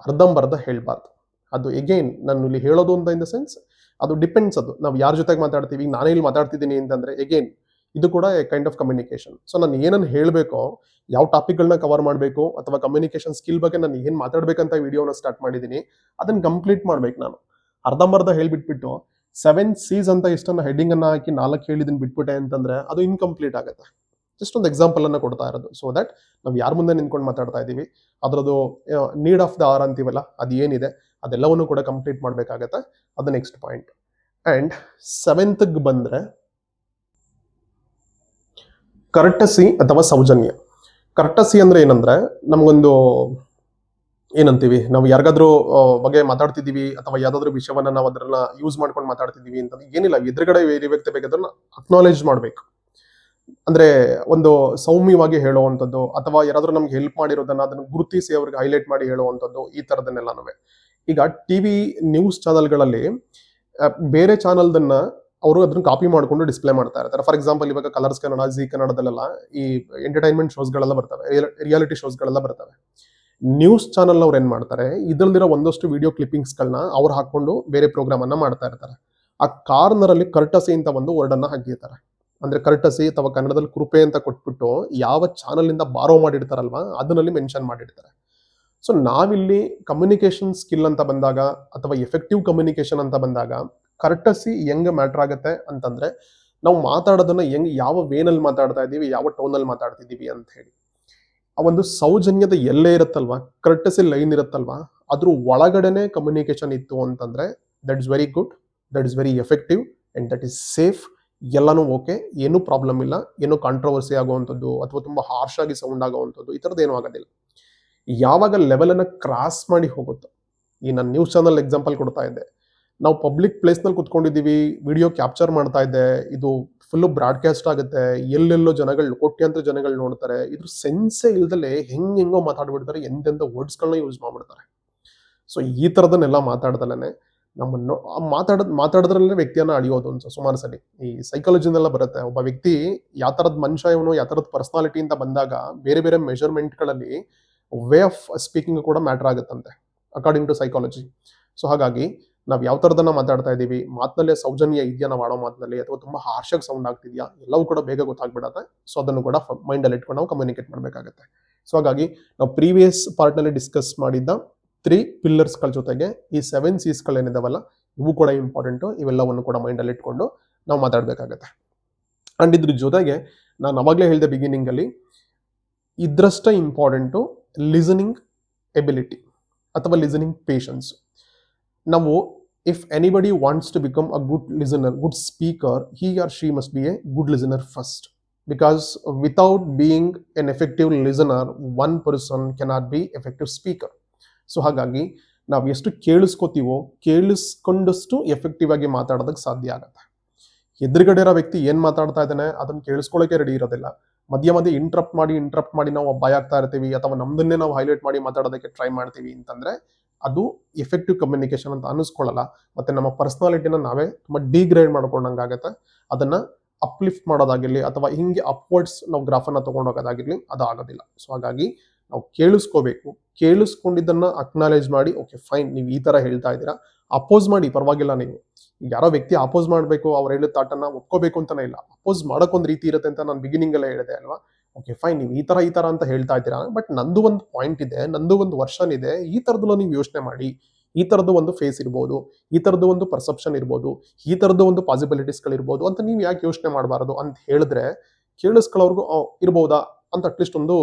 ಅರ್ಧಂಬರ್ಧ ಹೇಳ್ಬಾರ್ದು. ಅದು ಎಗೈನ್ ನಾನು ಇಲ್ಲಿ ಹೇಳೋದು ಅಂತ ಇನ್ ದ ಸೆನ್ಸ್, ಅದು ಡಿಪೆಂಡ್ಸ್. ಅದು ನಾವು ಯಾರ ಜೊತೆಗೆ ಮಾತಾಡ್ತೀವಿ, ನಾನೇ ಇಲ್ಲಿ ಮಾತಾಡ್ತಿದ್ದೀನಿ ಅಂತಂದ್ರೆ ಎಗೈನ್ ಇದು ಕೂಡ ಕೈಂಡ್ ಆಫ್ ಕಮ್ಯುನಿಕೇಶನ್. ಸೊ ನಾನು ಏನನ್ನು ಹೇಳಬೇಕೋ, ಯಾವ ಟಾಪಿಕ್ಗಳನ್ನ ಕವರ್ ಮಾಡಬೇಕು, ಅಥವಾ ಕಮ್ಯುನಿಕೇಶನ್ ಸ್ಕಿಲ್ ಬಗ್ಗೆ ನಾನು ಏನು ಮಾತಾಡ್ಬೇಕಂತ ವಿಡಿಯೋನ ಸ್ಟಾರ್ಟ್ ಮಾಡಿದ್ದೀನಿ, ಅದನ್ನ ಕಂಪ್ಲೀಟ್ ಮಾಡ್ಬೇಕು. ನಾನು ಅರ್ಧಂಬರ್ಧ ಹೇಳ್ಬಿಟ್ಬಿಟ್ಟು 7 C's ಅಂತ ಇಷ್ಟನ್ನ ಹೆಡ್ಡಿಂಗ್ ಅನ್ನ ಹಾಕಿ 4 ಹೇಳಿದನ್ನ ಬಿಟ್ಬಿಟ್ಟೆ ಅಂತಂದ್ರೆ ಅದು ಇನ್ಕಂಪ್ಲೀಟ್ ಆಗುತ್ತೆ. ಜಸ್ಟ್ ಒಂದು ಎಕ್ಸಾಂಪಲ್ ಅನ್ನ ಕೊಡ್ತಾ ಇರೋದು. ಸೊ ದಟ್ ನಾವು ಯಾರ ಮುಂದೆ ನಿಂತ್ಕೊಂಡು ಮಾತಾಡ್ತಾ ಇದ್ದೀವಿ, ಅದರದ್ದು ನೀಡ್ ಆಫ್ ದ ಆರ್ ಅಂತೀವಲ್ಲ, ಅದು ಏನಿದೆ ಅದೆಲ್ಲವನ್ನು ಕೂಡ ಕಂಪ್ಲೀಟ್ ಮಾಡಬೇಕಾಗತ್ತೆ. ಅದು ನೆಕ್ಸ್ಟ್ ಪಾಯಿಂಟ್. ಅಂಡ್ 7th ಬಂದ್ರೆ ಕರ್ಟಸಿ ಅಥವಾ ಸೌಜನ್ಯ. ಕರ್ಟಸಿ ಅಂದ್ರೆ ಏನಂದ್ರೆ, ನಮಗೊಂದು ಏನಂತೀವಿ, ನಾವು ಯಾರಿಗಾದ್ರೂ ಬಗ್ಗೆ ಮಾತಾಡ್ತಿದೀವಿ ಅಥವಾ ಯಾವ್ದಾದ್ರು ವಿಷಯವನ್ನ ನಾವು ಅದನ್ನ ಯೂಸ್ ಮಾಡ್ಕೊಂಡು ಮಾತಾಡ್ತಿದೀವಿ ಅಂತಂದ್ರೆ ಏನಿಲ್ಲ, ಎದುರುಗಡೆ ಬೇರೆ ವ್ಯಕ್ತಿ ಬೇಕಾದ್ರೂ ಅಕ್ನಾಲೇಜ್ ಮಾಡ್ಬೇಕು. ಅಂದ್ರೆ ಒಂದು ಸೌಮ್ಯವಾಗಿ ಹೇಳುವಂಥದ್ದು, ಅಥವಾ ಯಾರಾದ್ರೂ ನಮ್ಗೆ ಹೆಲ್ಪ್ ಮಾಡಿರೋದನ್ನ ಅದನ್ನ ಗುರುತಿಸಿ ಅವ್ರಿಗೆ ಹೈಲೈಟ್ ಮಾಡಿ ಹೇಳುವಂಥದ್ದು, ಈ ತರದನ್ನೆಲ್ಲಾನು. ಈಗ ಟಿವಿ ನ್ಯೂಸ್ ಚಾನಲ್ಗಳಲ್ಲಿ ಬೇರೆ ಚಾನಲ್ದನ್ನ ಅವರು ಅದನ್ನ ಕಾಪಿ ಮಾಡ್ಕೊಂಡು ಡಿಸ್ಪ್ಲೇ ಮಾಡ್ತಾ ಇರ್ತಾರೆ. ಫಾರ್ ಎಕ್ಸಾಂಪಲ್ ಇವಾಗ ಕಲರ್ಸ್ ಕನ್ನಡ, ಜಿ ಕನ್ನಡದಲ್ಲೆಲ್ಲ ಈ ಎಂಟರ್ಟೈನ್ಮೆಂಟ್ ಶೋಸ್ಗಳೆಲ್ಲ ಬರ್ತವೆ, ರಿಯಾಲಿಟಿ ಶೋಸ್ಗಳೆಲ್ಲ ಬರ್ತವೆ. ನ್ಯೂಸ್ ಚಾನಲ್ ಅವ್ರು ಏನ್ ಮಾಡ್ತಾರೆ, ಇದರಲ್ಲಿರೋ ಒಂದಷ್ಟು ವಿಡಿಯೋ ಕ್ಲಿಪ್ಪಿಂಗ್ಸ್ಗಳನ್ನ ಅವ್ರು ಹಾಕೊಂಡು ಬೇರೆ ಪ್ರೋಗ್ರಾಮ್ ಅನ್ನ ಮಾಡ್ತಾ ಇರ್ತಾರೆ. ಆ ಕಾರ್ನರ್ ಅಲ್ಲಿ ಕರ್ಟಸಿ ಅಂತ ಒಂದು ವರ್ಡ್ ಅನ್ನ ಹಾಕಿರ್ತಾರೆ. ಅಂದ್ರೆ ಕರ್ಟಸಿ ಅಥವಾ ಕನ್ನಡದಲ್ಲಿ ಕೃಪೆ ಅಂತ ಕೊಟ್ಬಿಟ್ಟು ಯಾವ ಚಾನಲ್ ಇಂದ ಬಾರೋ ಮಾಡಿರ್ತಾರಲ್ವಾ ಅದನ್ನಲ್ಲಿ ಮೆನ್ಷನ್ ಮಾಡಿರ್ತಾರೆ. ಸೊ ನಾವಿಲ್ಲಿ ಕಮ್ಯುನಿಕೇಶನ್ ಸ್ಕಿಲ್ ಅಂತ ಬಂದಾಗ, ಅಥವಾ ಎಫೆಕ್ಟಿವ್ ಕಮ್ಯುನಿಕೇಶನ್ ಅಂತ ಬಂದಾಗ, ಕರ್ಟಸಿ ಹೆಂಗ್ ಮ್ಯಾಟರ್ ಆಗುತ್ತೆ ಅಂತಂದ್ರೆ, ನಾವು ಮಾತಾಡೋದನ್ನ ಯಾವ ವೇನಲ್ಲಿ ಮಾತಾಡ್ತಾ ಇದ್ದೀವಿ, ಯಾವ ಟೋನಲ್ಲಿ ಮಾತಾಡ್ತಿದ್ದೀವಿ ಅಂತ ಹೇಳಿ. ಆ ಒಂದು ಸೌಜನ್ಯದ ಎಲ್ಲೇ ಇರುತ್ತಲ್ವಾ, ಕರ್ಟಸಿ ಲೈನ್ ಇರುತ್ತಲ್ವಾ, ಅದ್ರ ಒಳಗಡೆನೆ ಕಮ್ಯುನಿಕೇಶನ್ ಇತ್ತು ಅಂತಂದ್ರೆ that is very good, that is very effective and that is safe. ಎಲ್ಲಾನು ಓಕೆ, ಏನೂ ಪ್ರಾಬ್ಲಮ್ ಇಲ್ಲ, ಏನೂ ಕಾಂಟ್ರವರ್ಸಿ ಆಗುವಂಥದ್ದು ಅಥವಾ ತುಂಬಾ ಹಾರ್ಶ್ ಆಗಿ ಸೌಂಡ್ ಆಗುವಂಥದ್ದು ಈ ಥರದ್ದು ಏನೂ ಆಗೋದಿಲ್ಲ. ಯಾವಾಗ ಲೆವೆಲ್ ಅನ್ನ ಕ್ರಾಸ್ ಮಾಡಿ ಹೋಗುತ್ತೋ, ಈ ನಾನು ನ್ಯೂಸ್ ಚಾನಲ್ ಎಕ್ಸಾಂಪಲ್ ಕೊಡ್ತಾ ಇದ್ದೆ, ನಾವು ಪಬ್ಲಿಕ್ ಪ್ಲೇಸ್ ನಲ್ಲಿ ಕುತ್ಕೊಂಡಿದ್ದೀವಿ, ವಿಡಿಯೋ ಕ್ಯಾಪ್ಚರ್ ಮಾಡ್ತಾ ಇದ್ದೆ, ಇದು ಫುಲ್ಲು ಬ್ರಾಡ್ಕಾಸ್ಟ್ ಆಗುತ್ತೆ, ಎಲ್ಲೆಲ್ಲೋ ಜನಗಳು, ಕೋಟ್ಯಾಂತರ ಜನಗಳು ನೋಡ್ತಾರೆ, ಇದ್ರ ಸೆನ್ಸೇ ಇಲ್ದಲೆ ಹೆಂಗೋ ಮಾತಾಡ್ಬಿಡ್ತಾರೆ, ಎಂತೆಂಥ ವರ್ಡ್ಸ್ಗಳನ್ನ ಯೂಸ್ ಮಾಡ್ಬಿಡ್ತಾರೆ. ಸೊ ಈ ಥರದನ್ನೆಲ್ಲ ಮಾತಾಡ್ದಲೇ ನಮ್ಮನ್ನು ಮಾತಾಡೋದ್ರಲ್ಲೇ ವ್ಯಕ್ತಿಯನ್ನ ಅಳಿಯೋದು ಅಂತ ಸುಮಾರು ಸಲ ಈ ಸೈಕಾಲಜಿನೆಲ್ಲ ಬರುತ್ತೆ. ಒಬ್ಬ ವ್ಯಕ್ತಿ ಯಾವ ಥರದ ಮನುಷ್ಯ ಇವನು, ಯಾವ ಥರದ ಪರ್ಸನಾಲಿಟಿ ಅಂತ ಬಂದಾಗ ಬೇರೆ ಬೇರೆ ಮೆಷರ್ಮೆಂಟ್ಗಳಲ್ಲಿ ವೇ ಆಫ್ ಸ್ಪೀಕಿಂಗ್ ಕೂಡ ಮ್ಯಾಟರ್ ಆಗುತ್ತಂತೆ ಅಕಾರ್ಡಿಂಗ್ ಟು ಸೈಕಾಲಜಿ. ಸೊ ಹಾಗಾಗಿ ನಾವು ಯಾವ ಥರದನ್ನ ಮಾತಾಡ್ತಾ ಇದ್ದೀವಿ, ಮಾತಿನಲ್ಲೇ ಸೌಜನ್ಯ ಇದೆಯಾ ನಾವು ಆಡೋ ಮಾತಿನಲ್ಲಿ, ಅಥವಾ ತುಂಬಾ ಹಾರ್ಷಾಗಿ ಸೌಂಡ್ ಆಗ್ತಿದೆಯಾ, ಎಲ್ಲವೂ ಕೂಡ ಬೇಗ ಗೊತ್ತಾಗ್ಬಿಡತ್ತೆ. ಸೊ ಅದನ್ನು ಕೂಡ ಮೈಂಡಲ್ಲಿ ಇಟ್ಕೊಂಡು ನಾವು ಕಮ್ಯುನಿಕೇಟ್ ಮಾಡಬೇಕಾಗುತ್ತೆ. ಸೊ ಹಾಗಾಗಿ ನಾವು ಪ್ರೀವಿಯಸ್ ಪಾರ್ಟ್ನಲ್ಲಿ ಡಿಸ್ಕಸ್ ಮಾಡಿದ್ದ 3 ಪಿಲ್ಲರ್ಸ್ಗಳ ಜೊತೆಗೆ ಈ 7 C's ಇವು ಕೂಡ ಇಂಪಾರ್ಟೆಂಟು. ಇವೆಲ್ಲವನ್ನು ಕೂಡ ಮೈಂಡಲ್ಲಿ ಇಟ್ಕೊಂಡು ನಾವು ಮಾತಾಡಬೇಕಾಗತ್ತೆ. ಅಂಡ್ ಇದ್ರ ಜೊತೆಗೆ ನಾನು ಅವಾಗಲೇ ಹೇಳಿದೆ ಬಿಗಿನಿಂಗ್ ಅಲ್ಲಿ, ಇದ್ರಷ್ಟೇ ಇಂಪಾರ್ಟೆಂಟು ಲಿಸನಿಂಗ್ ಎಬಿಲಿಟಿ ಅಥವಾ ಲಿಸನಿಂಗ್ ಪೇಷನ್ಸ್. ನಾವು if anybody wants to become a good listener, good speaker, he or she must be a good listener first. Because without being an effective listener, one person cannot be effective speaker. So ಹಾಗಾಗಿ ನಾವು ಎಷ್ಟು ಕೇಳಿಸ್ಕೊತೀವೋ ಕೇಳಿಸ್ಕೊಂಡಷ್ಟು effective ಆಗಿ ಮಾತಾಡೋದಕ್ಕೆ ಸಾಧ್ಯ ಆಗುತ್ತೆ. ಎದುರುಗಡೆ ಇರೋ ವ್ಯಕ್ತಿ ಏನ್ ಮಾತಾಡ್ತಾ ಇದ್ದಾನೆ ಅದನ್ನ ಕೇಳಿಸ್ಕೊಳ್ಳೋಕೆ ರೆಡಿ ಇರೋದಿಲ್ಲ. ಮಧ್ಯ ಮಧ್ಯೆ ಇಂಟ್ರಪ್ಟ್ ಮಾಡಿ ನಾವು ಭಯ ಆಗ್ತಾ ಇರ್ತೀವಿ ಅಥವಾ ನಮ್ದನ್ನೇ ನಾವು ಹೈಲೈಟ್ ಮಾಡಿ ಮಾತಾಡೋದಕ್ಕೆ ಟ್ರೈ ಮಾಡ್ತೀವಿ ಅಂತಂದ್ರೆ ಅದು ಎಫೆಕ್ಟಿವ್ ಕಮ್ಯುನಿಕೇಶನ್ ಅಂತ ಅನಿಸ್ಕೊಳ್ಳಲ್ಲ. ಮತ್ತೆ ನಮ್ಮ ಪರ್ಸನಾಲಿಟಿನ ನಾವೇ ತುಂಬಾ ಡಿಗ್ರೇಡ್ ಮಾಡ್ಕೊಂಡಂಗಾಗತ್ತೆ. ಅದನ್ನ ಅಪ್ಲಿಫ್ಟ್ ಮಾಡೋದಾಗಿರ್ಲಿ ಅಥವಾ ಹಿಂಗೆ ಅಪ್ವರ್ಡ್ಸ್ ನಾವು ಗ್ರಾಫನ್ನ ತಗೊಂಡೋಗೋದಾಗಿರ್ಲಿ ಅದು ಆಗೋದಿಲ್ಲ. ಸೊ ಹಾಗಾಗಿ ನಾವು ಕೇಳಿಸ್ಕೋಬೇಕು. ಕೇಳಿಸ್ಕೊಂಡಿದ್ದನ್ನ ಅಕ್ನಾಲೇಜ್ ಮಾಡಿ ಓಕೆ ಫೈನ್ ನೀವು ಈ ತರ ಹೇಳ್ತಾ ಇದ್ದೀರಾ, ಅಪೋಸ್ ಮಾಡಿ ಪರವಾಗಿಲ್ಲ. ನೀವು ಯಾರೋ ವ್ಯಕ್ತಿ ಅಪೋಸ್ ಮಾಡಬೇಕು, ಅವ್ರು ಹೇಳಿದ ತಾಟನ್ನ ಒಪ್ಕೋಬೇಕು ಅಂತಾನೆ ಇಲ್ಲ. ಅಪೋಸ್ ಮಾಡಕ್ಕೊಂದು ರೀತಿ ಇರುತ್ತೆ ಅಂತ ನಾನು ಬಿಗಿನಿಂಗ್ ಅಲ್ಲೇ ಹೇಳಿದೆ ಅಲ್ವಾ. ಓಕೆ ಫೈನ್ ನೀವು ಈ ತರ ಅಂತ ಹೇಳ್ತಾ ಇದ್ದೀರಾ, ಬಟ್ ನಂದು ಒಂದು ಪಾಯಿಂಟ್ ಇದೆ, ನಂದು ಒಂದು ವರ್ಷನ್ ಇದೆ, ಈ ತರದಲ್ಲೂ ನೀವು ಯೋಚನೆ ಮಾಡಿ. ಈ ತರದ್ದು ಒಂದು ಫೇಸ್ ಇರ್ಬೋದು, ಈ ತರದ್ದು ಒಂದು ಪರ್ಸೆಪ್ಷನ್ ಇರ್ಬೋದು, ಈ ತರದ್ದು ಒಂದು ಪಾಸಿಬಿಲಿಟೀಸ್ಗಳಿರ್ಬೋದು ಅಂತ ನೀವು ಯಾಕೆ ಯೋಚನೆ ಮಾಡಬಾರದು ಅಂತ ಹೇಳಿದ್ರೆ ಕೇಳಿಸ್ಕೊಳ್ಳೋರ್ಗು ಇರ್ಬೋದಾ ಅಂತ ಅಟ್ಲೀಸ್ಟ್ ಒಂದು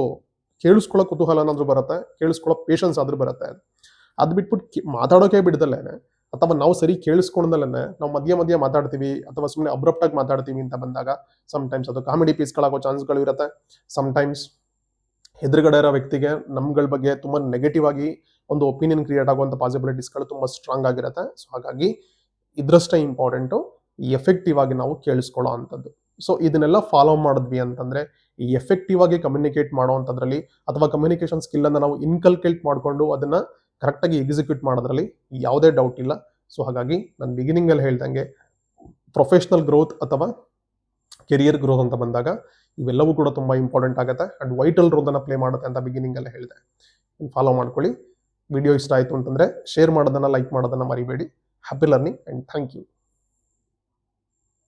ಕೇಳಿಸ್ಕೊಳ್ಳೋ ಕುತೂಹಲ ಏನಾದ್ರೂ ಬರುತ್ತೆ, ಕೇಳಿಸ್ಕೊಳ್ಳೋ ಪೇಷನ್ಸ್ ಆದ್ರೂ ಬರುತ್ತೆ. ಅದ್ ಬಿಟ್ಬಿಟ್ಟು ಮಾತಾಡೋಕೆ ಬಿಡ್ದಲ್ಲೇನೆ ಅಥವಾ ನಾವು ಸರಿ ಕೇಳಿಸ್ಕೊಂಡಲ್ಲೇ ನಾವು ಮಧ್ಯ ಮಾತಾಡ್ತೀವಿ ಅಥವಾ ಸುಮ್ಮನೆ ಅಬ್ರಪ್ಟ್ ಆಗಿ ಮಾತಾಡ್ತೀವಿ ಅಂತ ಬಂದಾಗ ಟೈಮ್ಸ್ ಅದು ಕಾಮಿಡಿ ಪೀಸ್ಗಳಾಗೋ ಚಾನ್ಸ್ಗಳು ಇರುತ್ತೆ. ಟೈಮ್ಸ್ ಎದುರುಗಡೆ ಇರೋ ವ್ಯಕ್ತಿಗೆ ನಮ್ಗಳ ಬಗ್ಗೆ ತುಂಬಾ ನೆಗೆಟಿವ್ ಆಗಿ ಒಂದು ಒಪಿನಿಯನ್ ಕ್ರಿಯೇಟ್ ಆಗುವಂತ ಪಾಸಿಬಿಲಿಟೀಸ್ಗಳು ತುಂಬಾ ಸ್ಟ್ರಾಂಗ್ ಆಗಿರುತ್ತೆ. ಸೊ ಹಾಗಾಗಿ ಇದ್ರಷ್ಟೇ ಇಂಪಾರ್ಟೆಂಟು ಎಫೆಕ್ಟಿವ್ ಆಗಿ ನಾವು ಕೇಳಿಸ್ಕೊಳ್ಳೋ ಅಂಥದ್ದು. ಸೊ ಇದನ್ನೆಲ್ಲ ಫಾಲೋ ಮಾಡಿದ್ವಿ ಅಂತಂದ್ರೆ ಈ ಎಫೆಕ್ಟಿವ್ ಆಗಿ ಕಮ್ಯುನಿಕೇಟ್ ಮಾಡೋವಂಥದ್ರಲ್ಲಿ ಅಥವಾ ಕಮ್ಯುನಿಕೇಶನ್ ಸ್ಕಿಲ್ ಅನ್ನ ನಾವು ಇನ್ಕಲ್ಕೇಟ್ ಮಾಡಿಕೊಂಡು ಅದನ್ನ ಕರೆಕ್ಟಾಗಿ ಎಕ್ಸಿಕ್ಯೂಟ್ ಮಾಡೋದ್ರಲ್ಲಿ ಯಾವುದೇ ಡೌಟ್ ಇಲ್ಲ. ಸೊ ಹಾಗಾಗಿ ನಾನು ಬಿಗಿನಿಂಗ್ ಅಲ್ಲಿ ಹೇಳ್ದಂಗೆ ಪ್ರೊಫೆಷನಲ್ ಗ್ರೋತ್ ಅಥವಾ ಕೆರಿಯರ್ ಗ್ರೋತ್ ಅಂತ ಬಂದಾಗ ಇವೆಲ್ಲವೂ ಕೂಡ ತುಂಬಾ ಇಂಪಾರ್ಟೆಂಟ್ ಆಗುತ್ತೆ ಅಂಡ್ ವೈಟಲ್ ರೋಲ್ ಅನ್ನ ಪ್ಲೇ ಮಾಡುತ್ತೆ ಅಂತ ಬಿಗಿನಿಂಗ್ ಅಲ್ಲೇ ಹೇಳಿದೆ. ಫಾಲೋ ಮಾಡ್ಕೊಳ್ಳಿ. ವಿಡಿಯೋ ಇಷ್ಟ ಆಯಿತು ಅಂತಂದ್ರೆ ಶೇರ್ ಮಾಡೋದನ್ನ, ಲೈಕ್ ಮಾಡೋದನ್ನ ಮರಿಬೇಡಿ. Happy learning and thank you.